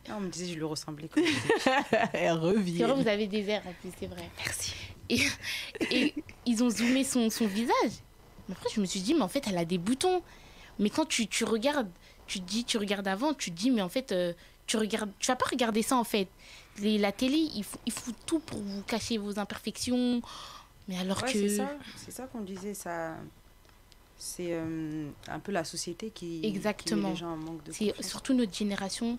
non, on me disait je lui ressemblais. Elle revient. C'est vrai, vous avez des airs en plus, c'est vrai. Merci. Et ils ont zoomé son visage. Mais après, je me suis dit, mais en fait, elle a des boutons. Mais quand tu regardes, tu regardes avant, tu te dis, mais en fait, tu vas pas regarder ça en fait. La télé, ils font tout pour vous cacher vos imperfections. Mais alors que... C'est ça qu'on disait, ça... C'est un peu la société qui met les gens en manque de confiance. C'est surtout notre génération.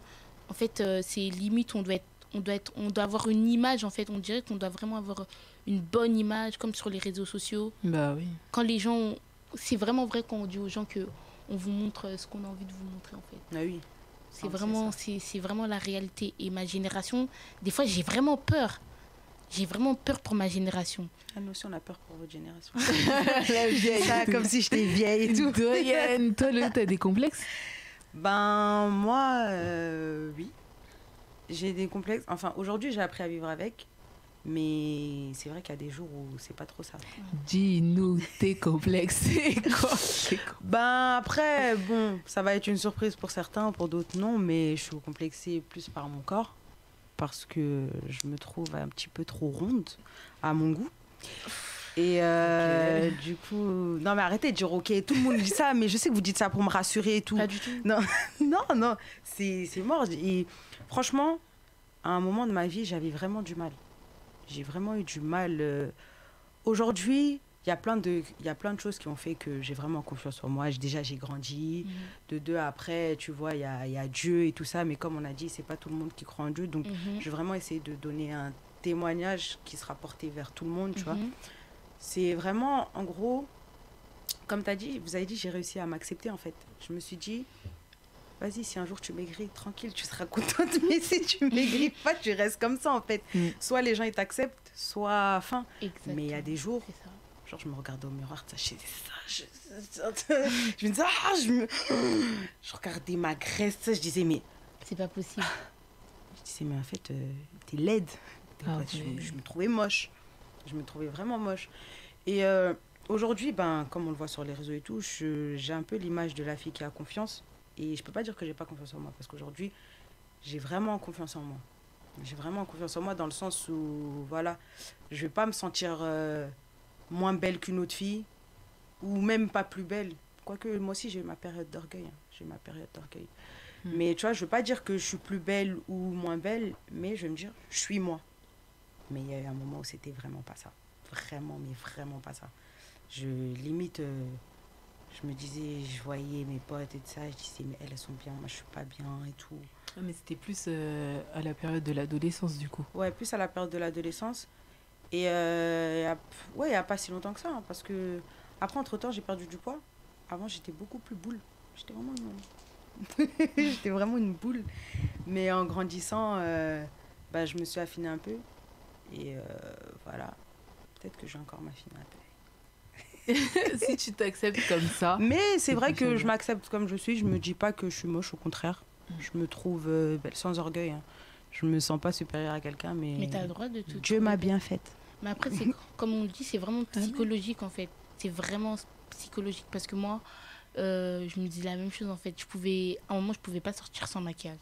En fait, c'est limite, on doit avoir une image, en fait. On dirait qu'on doit vraiment avoir une bonne image, comme sur les réseaux sociaux. Bah oui. Quand les gens... C'est vraiment vrai quand on dit aux gens que on vous montre ce qu'on a envie de vous montrer, en fait. Ah oui. C'est vraiment la réalité. Et ma génération, des fois, j'ai vraiment peur. J'ai vraiment peur pour ma génération. Ah, nous aussi, on a peur pour votre génération. La vieille. Ça, comme si j'étais vieille et tout. Doyenne, toi, t'as des complexes? Ben, moi, oui. J'ai des complexes. Enfin, aujourd'hui, j'ai appris à vivre avec. Mais c'est vrai qu'il y a des jours où c'est pas trop ça. Dis-nous tes complexes. C'est quoi? Ben après, bon, ça va être une surprise pour certains, pour d'autres non, mais je suis complexée plus par mon corps parce que je me trouve un petit peu trop ronde à mon goût. Et du coup, non mais arrêtez de dire ok, tout le monde dit ça, mais je sais que vous dites ça pour me rassurer et tout. Pas du tout. Non, non, c'est mort. Et franchement, à un moment de ma vie, j'avais vraiment du mal. J'ai vraiment eu du mal. Aujourd'hui, il y a plein de choses qui ont fait que j'ai vraiment confiance en moi. Déjà, j'ai grandi. De deux, après, tu vois, il y a Dieu et tout ça. Mais comme on a dit, c'est pas tout le monde qui croit en Dieu. Donc, je vais vraiment essayer de donner un témoignage qui sera porté vers tout le monde, tu vois. C'est vraiment, en gros, comme vous avez dit, j'ai réussi à m'accepter, en fait. Je me suis dit, vas-y, si un jour tu maigris, tranquille, tu seras contente. Mais si tu maigris pas, tu restes comme ça, en fait. Soit les gens, ils t'acceptent, soit fin. Exactement. Mais il y a des jours, C'est ça. genre, je me regardais au miroir, je disais ça, je me disais, je regardais ma graisse, je disais, mais... C'est pas possible. Je disais, mais en fait, t'es laide. Ah, Je me trouvais moche. Je me trouvais vraiment moche. Et aujourd'hui, ben, comme on le voit sur les réseaux et tout, j'ai un peu l'image de la fille qui a confiance. Et je peux pas dire que j'ai pas confiance en moi. Parce qu'aujourd'hui, j'ai vraiment confiance en moi. J'ai vraiment confiance en moi dans le sens où, voilà, je vais pas me sentir moins belle qu'une autre fille. Ou même pas plus belle. Quoique, moi aussi, j'ai eu ma période d'orgueil. Hein. J'ai eu ma période d'orgueil. Mais tu vois, je veux pas dire que je suis plus belle ou moins belle, mais je vais me dire, je suis moi. Mais il y a eu un moment où c'était vraiment pas ça. Vraiment, mais vraiment pas ça. Limite, je me disais, je voyais mes potes et tout ça, je disais, mais elles sont bien, moi je suis pas bien et tout. Ah, mais c'était plus à la période de l'adolescence, du coup. Ouais, plus à la période de l'adolescence. Et ouais, il n'y a pas si longtemps que ça, hein, parce que après, entre-temps, j'ai perdu du poids. Avant, j'étais beaucoup plus boule. J'étais vraiment j'étais vraiment une boule. Mais en grandissant, bah, je me suis affinée un peu. Et voilà, peut-être que je vais encore m'affiner un peu. Si tu t'acceptes comme ça. Mais c'est vrai plus que ça je va. m'accepte comme je suis. Je me dis pas que je suis moche, au contraire. Je me trouve belle, sans orgueil. Hein. Je me sens pas supérieure à quelqu'un, mais tu as le droit de tout. Dieu m'a bien faite. Mais après, comme on le dit, c'est vraiment psychologique en fait. C'est vraiment psychologique parce que moi, je me dis la même chose en fait. À un moment, je pouvais pas sortir sans maquillage.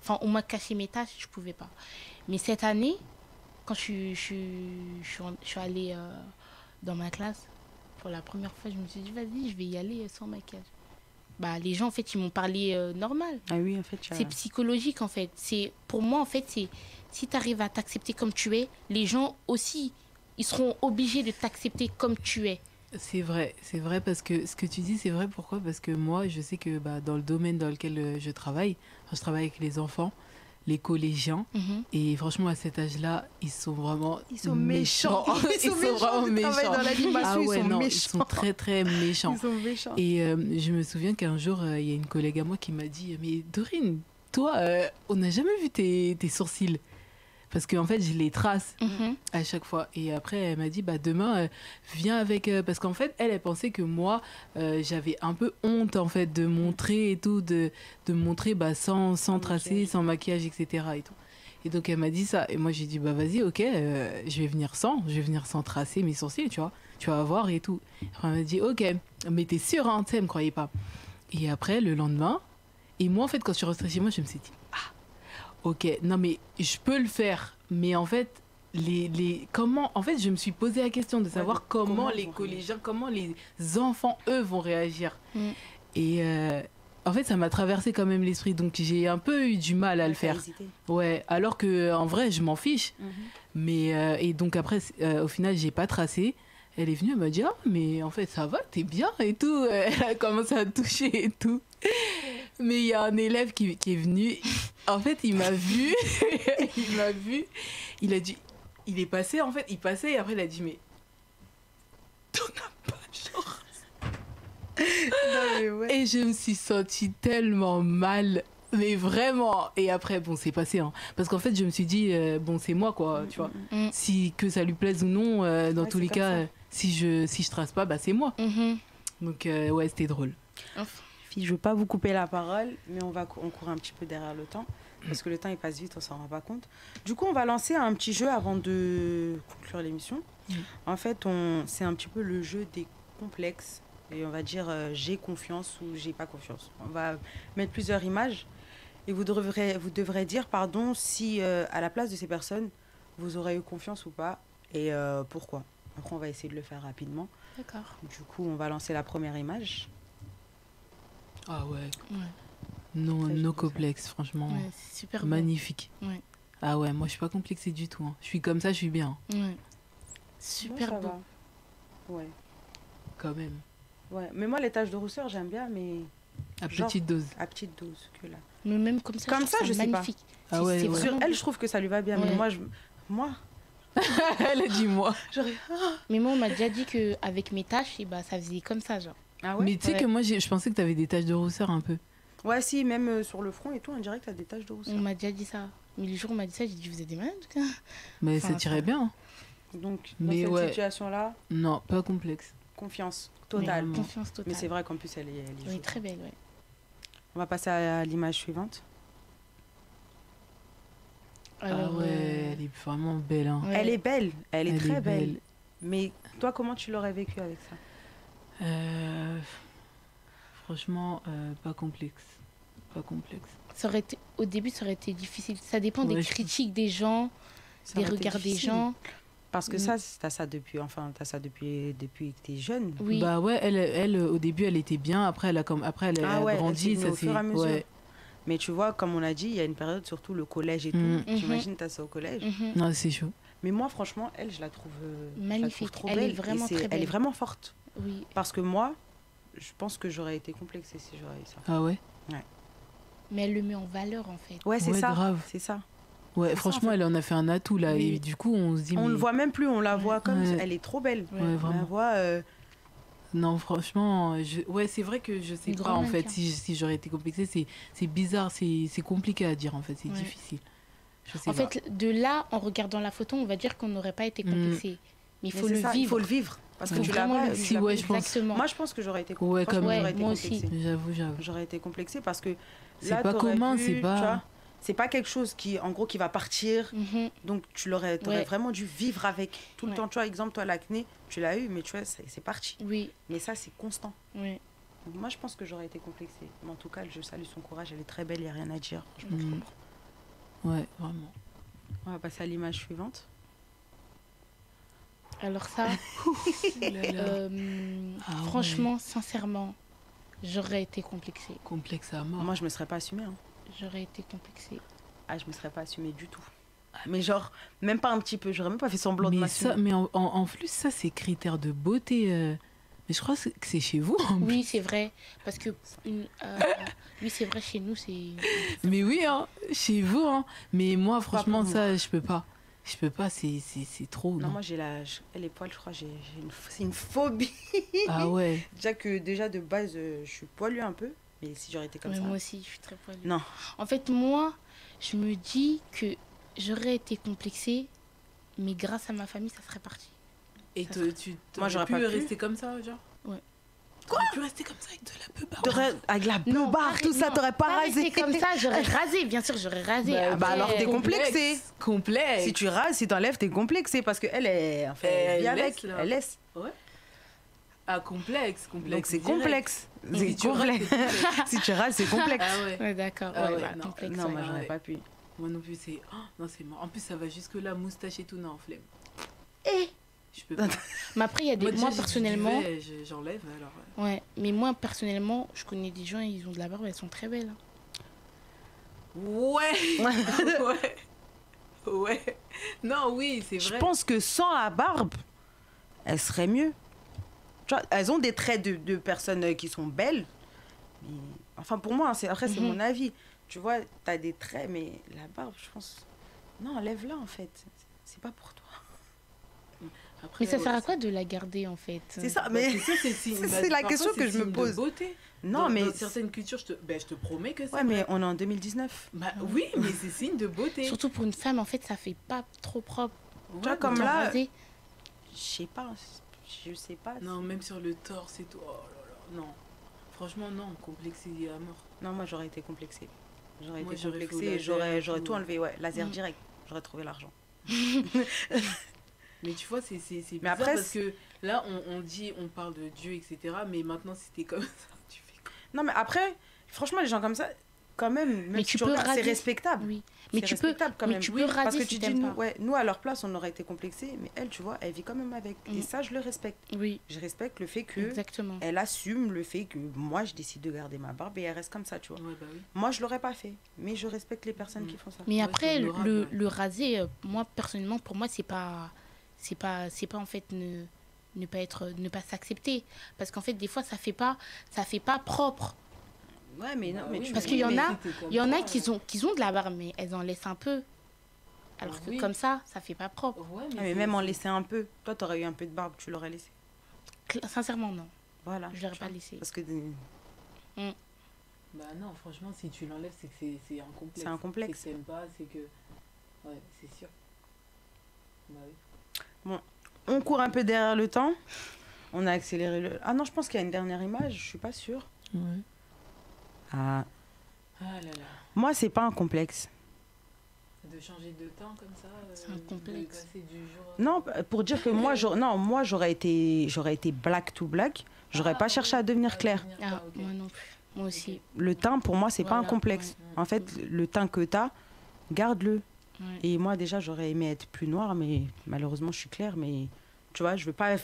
Enfin, on m'a caché mes taches, je pouvais pas. Mais cette année, quand je suis allée dans ma classe, pour la première fois, je me suis dit, vas-y, je vais y aller sans maquillage. Bah, les gens, en fait, ils m'ont parlé normal. Ah oui, en fait, C'est psychologique, en fait. Pour moi, en fait, si tu arrives à t'accepter comme tu es, les gens aussi, ils seront obligés de t'accepter comme tu es. C'est vrai parce que ce que tu dis, c'est vrai. Pourquoi? Parce que moi, je sais que bah, dans le domaine dans lequel je travaille avec les enfants, les collégiens, et franchement, à cet âge-là, ils sont vraiment Ils sont méchants. Ils sont vraiment méchants. Dans l'animation, Ah ouais, ils sont non, méchants. ils sont très, très méchants. Ils sont méchants. Et je me souviens qu'un jour, il y a une collègue à moi qui m'a dit, mais Dorine, toi, on n'a jamais vu tes sourcils. Parce qu'en fait, je les trace à chaque fois. Et après, elle m'a dit, bah, demain, viens avec... parce qu'en fait, elle pensait que moi, j'avais un peu honte, en fait, de montrer et tout, de montrer bah, sans tracer, sans maquillage, etc. Et tout. Et donc, elle m'a dit ça. Et moi, j'ai dit, bah, vas-y, ok, je vais venir sans tracer mes sourcils, tu vois. Tu vas voir et tout. Après, elle m'a dit, ok, mais t'es sûre, hein, tu sais, elle me croyait pas. Et après, le lendemain, et moi, en fait, quand je suis rentrée chez moi, je me suis dit, ok, non mais je peux le faire, mais en fait, comment, en fait, je me suis posé la question de savoir comment les collégiens, comment les enfants, eux, vont réagir. Et en fait, ça m'a traversé quand même l'esprit, donc j'ai un peu eu du mal à le faire. Ouais, alors que en vrai, je m'en fiche. Mais et donc après, au final, j'ai pas tracé. Elle est venue, elle m'a dit, ah, mais en fait, ça va, t'es bien et tout. Elle a commencé à toucher et tout. Mais il y a un élève qui est venu. En fait, il m'a vu. Il a dit, il est passé, en fait, il passait et après, il a dit, mais t'en as pas genre. Non, mais ouais. Et je me suis sentie tellement mal. Mais vraiment. Et après, bon, c'est passé. Hein. Parce qu'en fait, je me suis dit, bon, c'est moi, quoi, tu vois. Si que ça lui plaise ou non, dans tous les cas, si je trace pas, bah, c'est moi. Donc, ouais, c'était drôle. Filles, je veux pas vous couper la parole, mais on court un petit peu derrière le temps. Parce que le temps, il passe vite, on s'en rend pas compte. Du coup, on va lancer un petit jeu avant de conclure l'émission. En fait, c'est un petit peu le jeu des complexes. Et on va dire j'ai confiance ou j'ai pas confiance. On va mettre plusieurs images. Et vous devrez dire, pardon, si à la place de ces personnes, vous aurez eu confiance ou pas et pourquoi. Après, on va essayer de le faire rapidement. D'accord. Du coup, on va lancer la première image. Ah ouais. Non, no complexe, franchement. Ouais, c'est super magnifique. Ouais. Ah ouais, moi, je suis pas complexée du tout. Hein. Je suis comme ça, je suis bien. Ouais. Super moi, beau. Ouais. Quand même. Ouais, mais moi, les taches de rousseur, j'aime bien, mais... À petite dose. À petite dose, que là. Mais même comme ça, je sais magnifique. pas. Ah ouais, c'est ouais. Sur elle, je trouve que ça lui va bien, mais moi... Elle a dit moi. Mais moi, on m'a déjà dit qu'avec mes taches, et bah, ça faisait comme ça, genre. Ah ouais. Mais tu sais que moi, je pensais que tu avais des taches de rousseur un peu. Ouais, si, même sur le front et tout, on dirait que t'as des taches de rousseur. On m'a déjà dit ça. Mais le jour où on m'a dit ça, j'ai dit, vous êtes des malades, en tout cas. Mais Enfin, ça tirait bien. Donc, dans Mais cette ouais. situation-là, Non, pas complexe. confiance totale. Vraiment. Confiance totale. Mais c'est vrai qu'en plus, elle est Oui, jolie. très belle, ouais. On va passer à l'image suivante. Alors, ah ouais, elle est vraiment belle. Hein. ouais. Elle est belle, elle est Elle très est belle. belle. Mais toi, comment tu l'aurais vécu avec ça? Franchement, pas complexe. Pas complexe. Ça aurait été, au début, ça aurait été difficile. Ça dépend Ouais, des je- critiques des gens, Ça des aurait été regards des difficile. gens. Parce que Mm. ça, t'as ça depuis, depuis que t'es jeune. Oui, Bah ouais, elle, au début, elle était bien. Après, après, elle Ah a ouais, elle grandi. s'est venue Ça au fur et à mesure. Ouais. Mais tu vois, comme on a dit, il y a une période, surtout le collège et tout. Mm. J'imagine t'as ça au collège. mhm. Non, c'est chaud. Mais moi, franchement, elle, je la trouve Magnifique. trop Elle est belle. Et vraiment très Elle est belle. vraiment forte. Oui. Parce que moi, je pense que j'aurais été complexée si j'aurais eu ça. Ah ouais. Mais elle le met en valeur, en fait. Ouais, c'est Ouais, ça. grave. C'est ça. Ouais, C'est ça, franchement, en fait. elle en a fait un atout là. Oui. Et du coup, on se dit. On mais... ne voit même plus, on la voit comme Ouais. elle est trop belle. Ouais. Ouais, On la vraiment. voit. Non, franchement, ouais, c'est vrai que je sais Une pas grande en fait mannequin. si j'aurais été complexée. C'est bizarre, c'est compliqué à dire en fait, c'est Ouais. difficile. Je sais En pas. fait, de là, en regardant la photo, on va dire qu'on n'aurait pas été complexé. Mais il Mais faut c'est le ça, vivre. Il faut le vivre. Parce que Faut tu l'as vraiment pas. le tu Si, l'as ouais, pas. je pense. Exactement. Moi, je pense que j'aurais été Ouais, franchement, comme- j'aurais été moi aussi. complexée. J'avoue. J'aurais été complexée parce que C'est là, pas t'aurais commun, vu, c'est tu pas. vois, c'est pas quelque chose qui, en gros, qui va partir. Mhm. Donc, t'aurais Ouais. vraiment dû vivre avec tout le Ouais. temps. Tu vois, exemple, toi, l'acné, tu l'as eu, mais tu vois, c'est parti. Oui, Mais ça, c'est constant. oui. Donc, moi, je pense que j'aurais été complexée. Mais en tout cas, je salue son courage. Elle est très belle, il n'y a rien à dire. Franchement, je Mm. comprends. Ouais, vraiment. On va passer à l'image suivante. Alors ça, Ouh là là. Ah ouais. franchement, sincèrement, j'aurais été complexée. Complexe à mort. Moi, je me serais pas assumée. Hein. J'aurais été complexée. Ah, je me serais pas assumée du tout. Mais genre, même pas un petit peu. J'aurais même pas fait semblant de mais m'assumer. ça, mais en plus, ça, c'est critères de beauté. Mais je crois que c'est chez vous. en Oui, c'est vrai. Parce que, oui, c'est vrai, chez nous, c'est... Mais oui, hein, chez vous. Hein. Mais moi, franchement, pour ça, je peux pas. Je peux pas, c'est trop. Non, Non. moi, les poils, je crois, c'est une phobie. Ah ouais. Déjà de base, je suis poilue un peu. Mais si j'aurais été comme Mais ça. moi aussi, je suis très poilue. Non. En fait, moi, je me dis que j'aurais été complexée, mais grâce à ma famille, ça serait parti. Et Ça tu Moi, j'aurais pu pas pu. rester comme ça, genre Ouais. Quoi Tu pu rester comme ça avec de la peubarde Avec la barre, tout ça, non, t'aurais pas rasé. resté comme ça, j'aurais rasé, bien sûr, j'aurais rasé. Bah, Après, alors, t'es complexée. Complexe. Si tu rases, si t'enlèves, t'es complexée. Parce qu'elle est. Enfin, Elle vit laisse, avec. là. Elle laisse. Ah, complexe. Donc, c'est direct. complexe. Si C'est tu rases, complexe. c'est complexe. Si tu rases, c'est complexe. Ah ouais. Ouais, d'accord. Ah ouais, ouais, bah, non. complexe, Non, ouais. moi, j'aurais ouais. pas pu. Moi non plus, c'est. Oh, non, c'est mort. En plus, ça va jusque-là, moustache et tout, non, flemme. Eh. Je peux pas. Mais après, il y a des... déjà, Moi, j'ai du personnellement... duvet, j'enlève alors. Ouais, mais moi, personnellement, je connais des gens, ils ont de la barbe, elles sont très belles. Hein. Ouais. Ouais. Ouais. Non, oui, c'est Je vrai. pense que sans la barbe, elle serait mieux. Tu vois, elles ont des traits de personnes qui sont belles. Mais, enfin, pour moi, après, c'est Mhm. mon avis. Tu vois, t'as des traits, mais la barbe, je pense. Non, enlève-la, en fait. C'est pas pour toi. Après, Mais ça sert ouais, à quoi de la garder, en fait C'est ça, Bah, mais. c'est ça, c'est signe- c'est bah, la parfois, question c'est que je me signe de pose. beauté. Non, Dans- mais. Dans certaines cultures, je te promets que c'est. Ouais, mais on est en 2019. Bah oui, mais c'est signe de beauté. Surtout pour une femme, en fait, ça fait pas trop propre. Ouais, vois, comme Autant là, raser. Je sais pas. Je sais pas. Non, même sur le torse et tout. Oh là là, non. Franchement, non, complexé à mort. Non, moi, j'aurais été complexée. J'aurais Moi, été j'aurais fait au complexée et laser, j'aurais tout. tout enlevé. Ouais, laser Mm. direct. J'aurais trouvé l'argent. Mais tu vois, c'est bizarre Mais après, parce que là, on parle de Dieu, etc. Mais maintenant, si t'es comme ça, tu fais quoi? Non, mais après, franchement, les gens comme ça, quand même, Mais si tu tu peux regardes, c'est raser. respectable. Oui. Mais C'est tu peux, respectable quand mais même. tu Oui, peux parce raser que si tu dis, t'aimes nous, pas. ouais, nous, à leur place, on aurait été complexés, mais elle, tu vois, elle vit quand même avec. Et Mm. ça, je le respecte. Oui, Je respecte le fait que exactement. elle assume le fait que moi, je décide de garder ma barbe et elle reste comme ça, tu vois. Ouais, bah oui. Moi, je l'aurais pas fait, mais je respecte les personnes Mm. qui font ça. Mais Ouais, après, c'est honorable, ouais. le raser, moi, personnellement, pour moi, c'est pas en fait ne pas s'accepter. Parce qu'en fait, des fois, ça fait pas propre. Ouais, mais non, Bah mais oui, tu Parce mais qu'il y en oui, a- mais c'était comme Il y en a ça, qui ont de la barbe, mais elles en laissent un peu. Alors Ah que oui. comme ça fait pas propre. Ouais, Ah, mais même en laisser un peu. Toi, t'aurais eu un peu de barbe, tu l'aurais laissé. Sincèrement, non. Voilà. Je l'aurais tu pas vois. laissé. Parce que. Bah non, franchement, si tu l'enlèves, c'est que c'est un complexe. C'est un complexe. C'est que t'aimes pas, c'est que... Ouais, c'est sûr. Bah oui. Bon, on court un peu derrière le temps. On a accéléré le... Ah non, je pense qu'il y a une dernière image, je suis pas sûre. Ouais. Ah. Ah là là. Moi, c'est pas un complexe. De changer de temps comme ça, C'est un complexe. de passer du jour... Non, pour dire que moi, moi j'aurais été black to black. J'aurais pas cherché à devenir clair. Ah, moi non plus. Moi aussi. Le teint, pour moi, c'est pas un Voilà, complexe. ouais. En fait, le teint que t'as, garde-le. Ouais. Et moi, déjà, j'aurais aimé être plus noire, mais malheureusement, je suis claire. Mais tu vois, je veux pas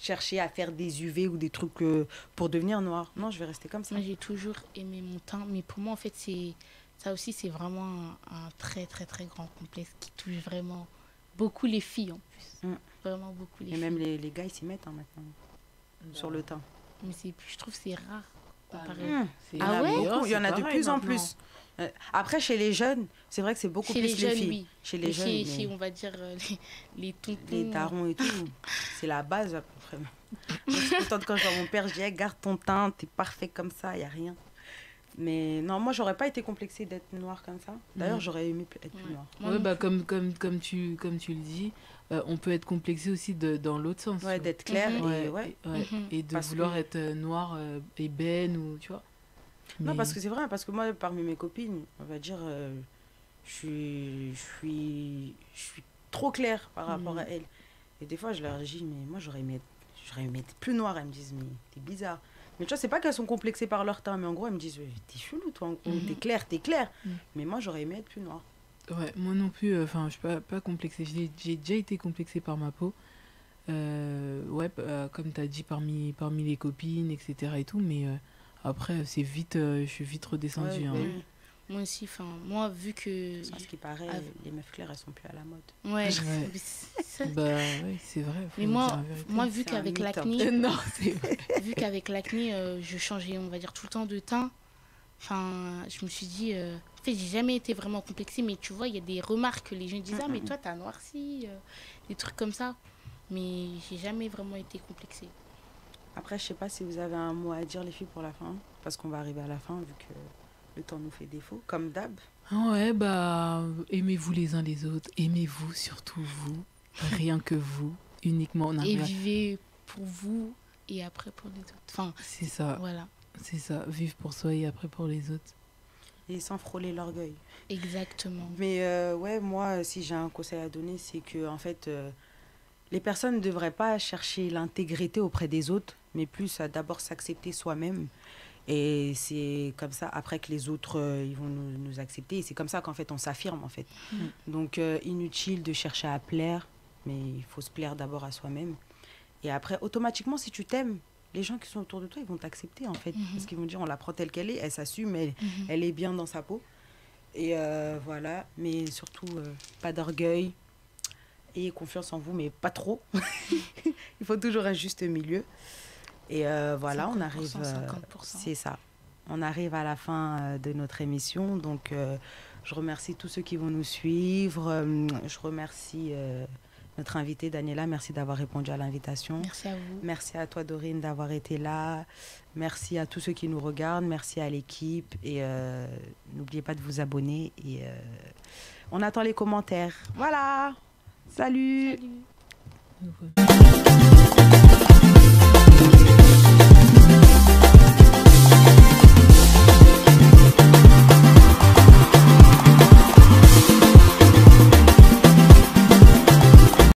chercher à faire des UV ou des trucs pour devenir noire. Non, je vais rester comme ça. Moi, j'ai toujours aimé mon teint, mais pour moi, en fait, ça aussi, c'est vraiment un très, très, très grand complexe qui touche vraiment beaucoup les filles, en plus. Vraiment beaucoup les Et filles. même les gars, ils s'y mettent maintenant, sur le teint. Mais je trouve que c'est rare. Comparé. C'est Ah la ouais meilleure, Il y en a c'est de pareil plus en maintenant. plus. Après, chez les jeunes, c'est vrai que c'est beaucoup Chez plus les les jeunes, filles. oui. Chez les Mais jeunes, chez, mais on va dire, les tontons. les darons et tout, c'est la base à peu près. Je suis contente quand je vois mon père, je dis hey, garde ton teint, t'es parfait comme ça, il n'y a rien. Mais non, moi, j'aurais pas été complexée d'être noire comme ça. D'ailleurs, j'aurais aimé être plus Ouais. noire. Moi Ouais, non bah, plus. comme tu le dis, on peut être complexé aussi dans l'autre sens. Ouais, tu d'être claire Mhm. et vois. ouais. Et de Parce vouloir que- être noire, ébène ou tu vois. Non, Mais- parce que c'est vrai, parce que moi, parmi mes copines, on va dire, je suis trop claire par rapport à elles. Et des fois, je leur dis, mais moi, j'aurais aimé être plus noire. Elles me disent, mais t'es bizarre. Mais tu vois, c'est pas qu'elles sont complexées par leur teint, mais en gros, elles me disent, t'es chelou, toi, en gros, t'es claire, t'es claire. Mais moi, j'aurais aimé être plus noire. Ouais, moi non plus, enfin, je suis pas complexée. J'ai déjà été complexée par ma peau. Ouais, comme tu as dit, parmi les copines, etc. et tout, mais après, je suis vite redescendue. Ouais, hein. oui. Moi aussi, enfin, moi, vu que. Sans ce qui paraît, les meufs claires, elles sont plus à la mode. Ouais, Ouais. mais ça- Bah ouais, c'est vrai. faut Mais dire moi, la vérité. moi, vu C'est un qu'avec mythe, hein. l'acné, Non, c'est vrai. vu qu'avec l'acné, je changeais, on va dire, tout le temps de teint. Enfin, je me suis dit, en fait, j'ai jamais été vraiment complexée, mais tu vois, il y a des remarques que les gens disent, ah, mais toi, t'as noirci, des trucs comme ça. Mais j'ai jamais vraiment été complexée. Après, je sais pas si vous avez un mot à dire, les filles, pour la fin. Parce qu'on va arriver à la fin, vu que le temps nous fait défaut, comme d'hab. Ouais, bah, aimez-vous les uns les autres. Aimez-vous, surtout vous. Rien que vous. Uniquement. On Et arrive à- vivez pour vous et après pour les autres. Enfin, C'est ça, voilà, c'est ça. Vivre pour soi et après pour les autres. Et sans frôler l'orgueil. exactement. Mais ouais, moi, si j'ai un conseil à donner, c'est que en fait, les personnes ne devraient pas chercher l'intégrité auprès des autres, mais plus à d'abord s'accepter soi-même. Et c'est comme ça, après que les autres, ils vont nous accepter. Et c'est comme ça qu'en fait, on s'affirme, en fait. Donc, inutile de chercher à plaire, mais il faut se plaire d'abord à soi-même. Et après, automatiquement, si tu t'aimes, les gens qui sont autour de toi, ils vont t'accepter, en fait. Parce qu'ils vont dire, on la prend telle qu'elle est, elle s'assume, elle est bien dans sa peau. Et voilà, mais surtout, pas d'orgueil. Ayez confiance en vous, mais pas trop. Il faut toujours un juste milieu. Et voilà, on 50%, arrive... 50%. c'est ça. On arrive à la fin de notre émission. Donc, je remercie tous ceux qui vont nous suivre. Je remercie notre invitée, Daniela. Merci d'avoir répondu à l'invitation. Merci à vous. Merci à toi, Dorine, d'avoir été là. Merci à tous ceux qui nous regardent. Merci à l'équipe. Et n'oubliez pas de vous abonner. Et on attend les commentaires. Voilà. Salut. Salut.